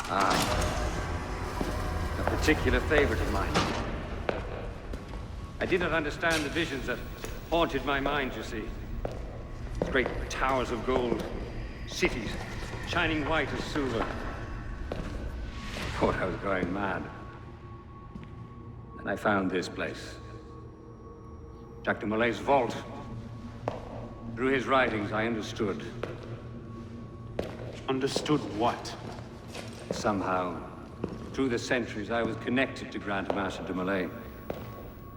Ah. A particular favorite of mine. I did not understand the visions that haunted my mind, you see. Great towers of gold, cities shining white as silver. I thought I was going mad. And I found this place. Jack de Molay's vault. Through his writings, I understood. Understood what? Somehow, through the centuries, I was connected to Grand Master de Molay.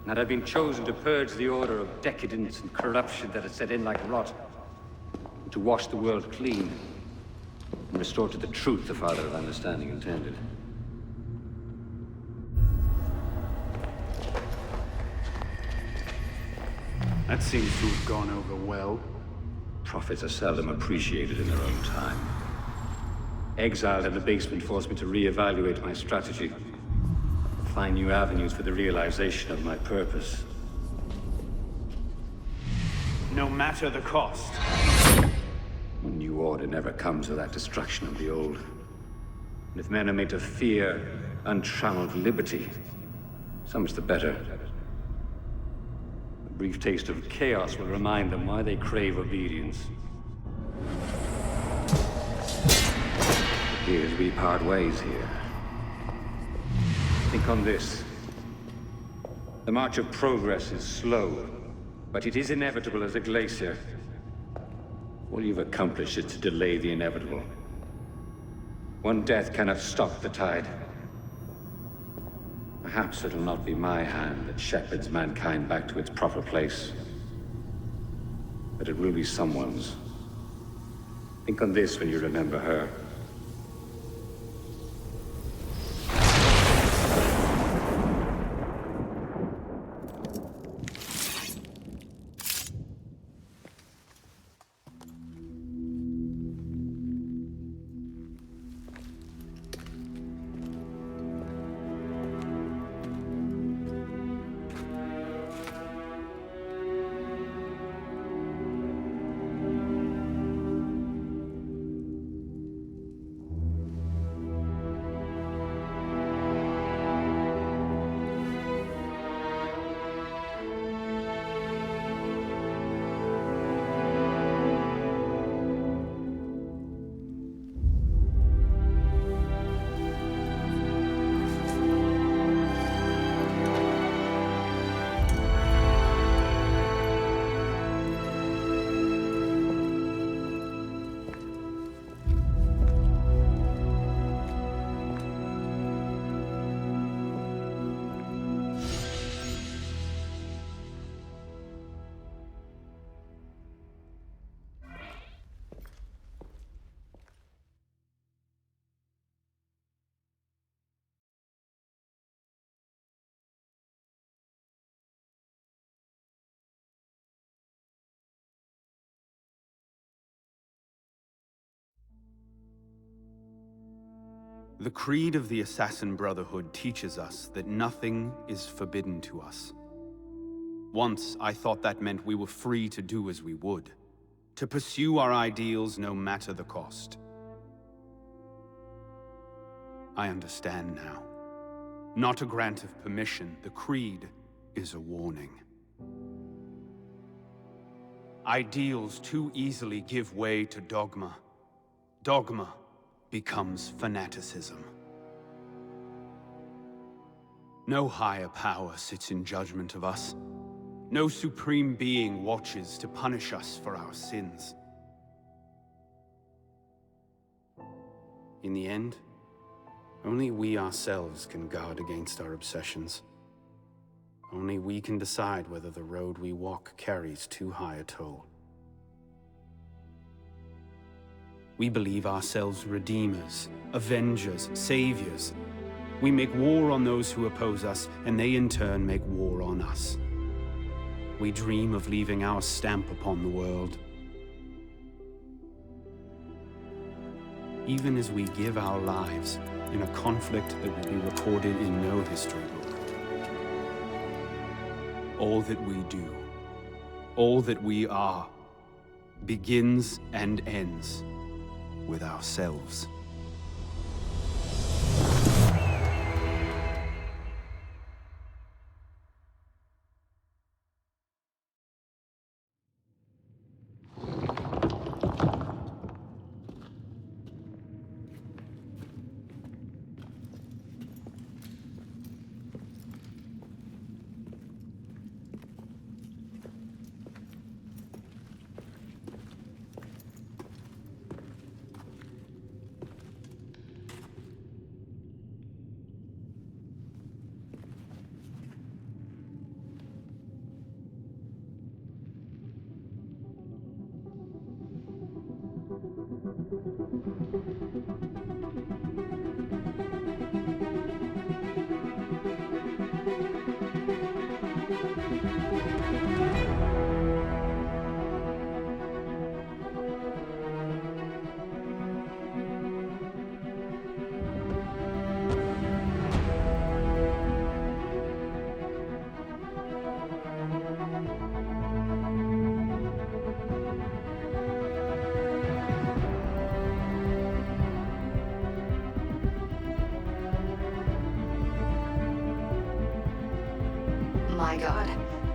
And I'd been chosen to purge the order of decadence and corruption that had set in like rot. To wash the world clean and restore to the truth the Father of Understanding intended. That seems to have gone over well. Prophets are seldom appreciated in their own time. Exiled in the basement forced me to reevaluate my strategy. Find new avenues for the realization of my purpose. No matter the cost. A new order never comes without destruction of the old. And if men are made to fear untrammeled liberty, so much the better. A brief taste of chaos will remind them why they crave obedience. Here's we part ways here. Think on this. The march of progress is slow, but it is inevitable as a glacier. All you've accomplished is to delay the inevitable. One death cannot stop the tide. Perhaps it'll not be my hand that shepherds mankind back to its proper place. But it will be someone's. Think on this when you remember her. The creed of the Assassin Brotherhood teaches us that nothing is forbidden to us. Once, I thought that meant we were free to do as we would, to pursue our ideals no matter the cost. I understand now. Not a grant of permission, the creed is a warning. Ideals too easily give way to dogma. Dogma becomes fanaticism. No higher power sits in judgment of us. No supreme being watches to punish us for our sins. In the end, only we ourselves can guard against our obsessions. Only we can decide whether the road we walk carries too high a toll. We believe ourselves redeemers, avengers, saviors. We make war on those who oppose us, and they in turn make war on us. We dream of leaving our stamp upon the world. Even as we give our lives in a conflict that will be recorded in no history book. All that we do, all that we are, begins and ends with ourselves. My god,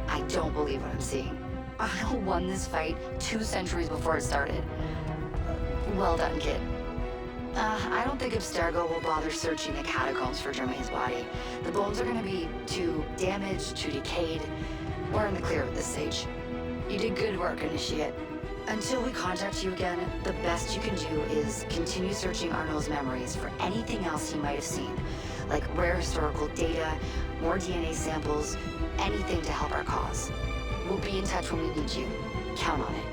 I don't believe what I'm seeing. I won this fight 2 centuries before it started. Well done, kid. I don't think Abstergo will bother searching the catacombs for Germain's body. The bones are gonna be too damaged, too decayed. We're in the clear at this stage. You did good work, Initiate. Until we contact you again, the best you can do is continue searching Arnold's memories for anything else he might have seen, like rare historical data, more DNA samples, anything to help our cause. We'll be in touch when we need you. Count on it.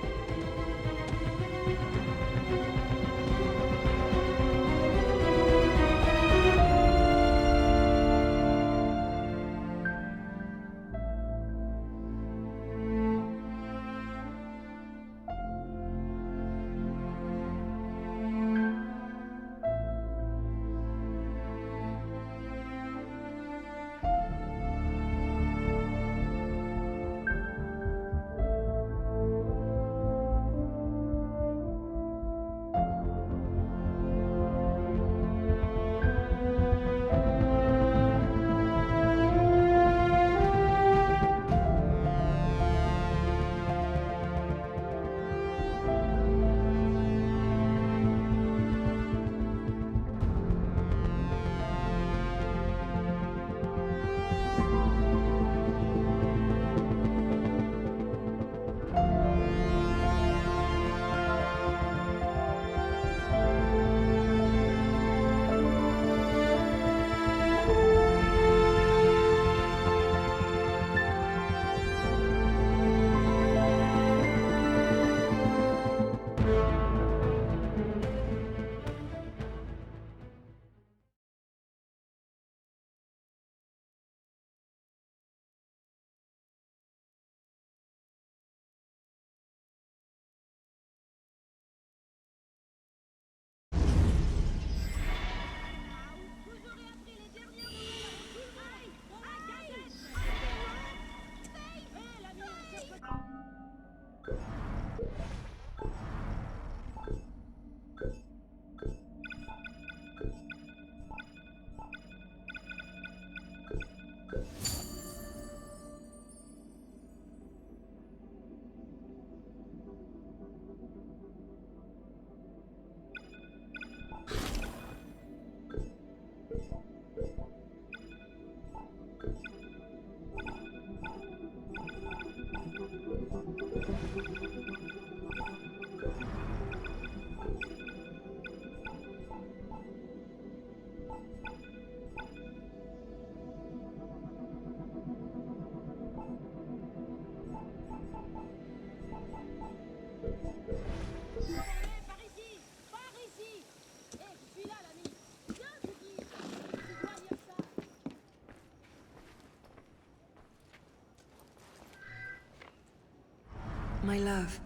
My love,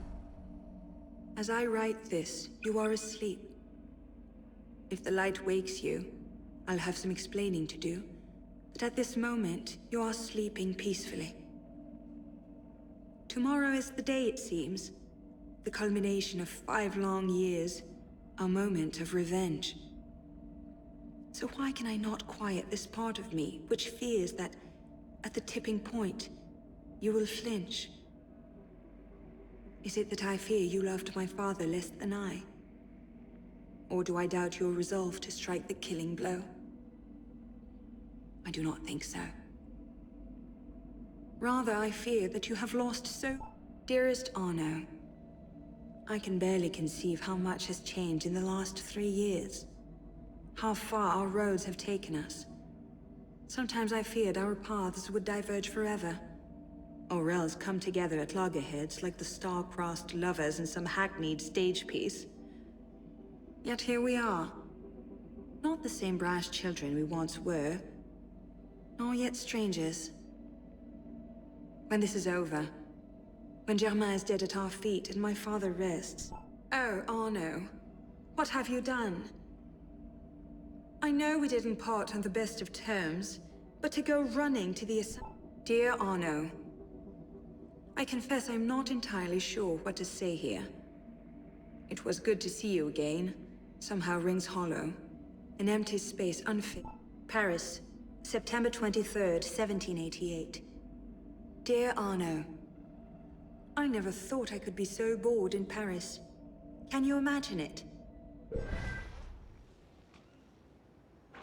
as I write this, you are asleep. If the light wakes you, I'll have some explaining to do. But at this moment, you are sleeping peacefully. Tomorrow is the day, it seems. The culmination of 5 long years. Our moment of revenge. So why can I not quiet this part of me, which fears that, at the tipping point, you will flinch? Is it that I fear you loved my father less than I? Or do I doubt your resolve to strike the killing blow? I do not think so. Rather, I fear that you have lost so... Dearest Arno, I can barely conceive how much has changed in the last 3 years. How far our roads have taken us. Sometimes I feared our paths would diverge forever. Or else come together at loggerheads like the star-crossed lovers in some hackneyed stage piece. Yet here we are. Not the same brash children we once were, nor yet strangers. When this is over, when Germain is dead at our feet and my father rests... Oh, Arno, what have you done? I know we didn't part on the best of terms, but to go running to the... Dear Arno, I confess I'm not entirely sure what to say here. It was good to see you again. Somehow rings hollow. An empty space unfit. Paris, September 23rd, 1788. Dear Arno, I never thought I could be so bored in Paris. Can you imagine it?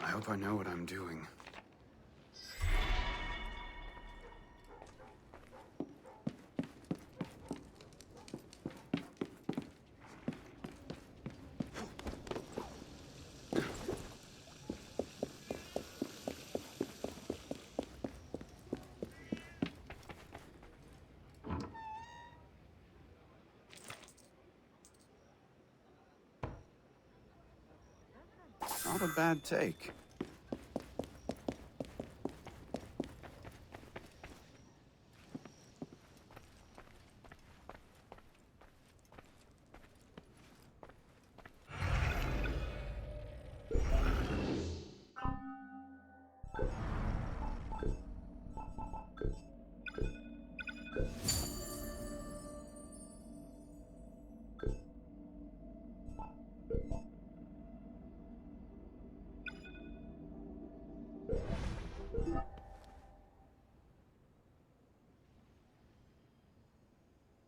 I hope I know what I'm doing. Not a bad take.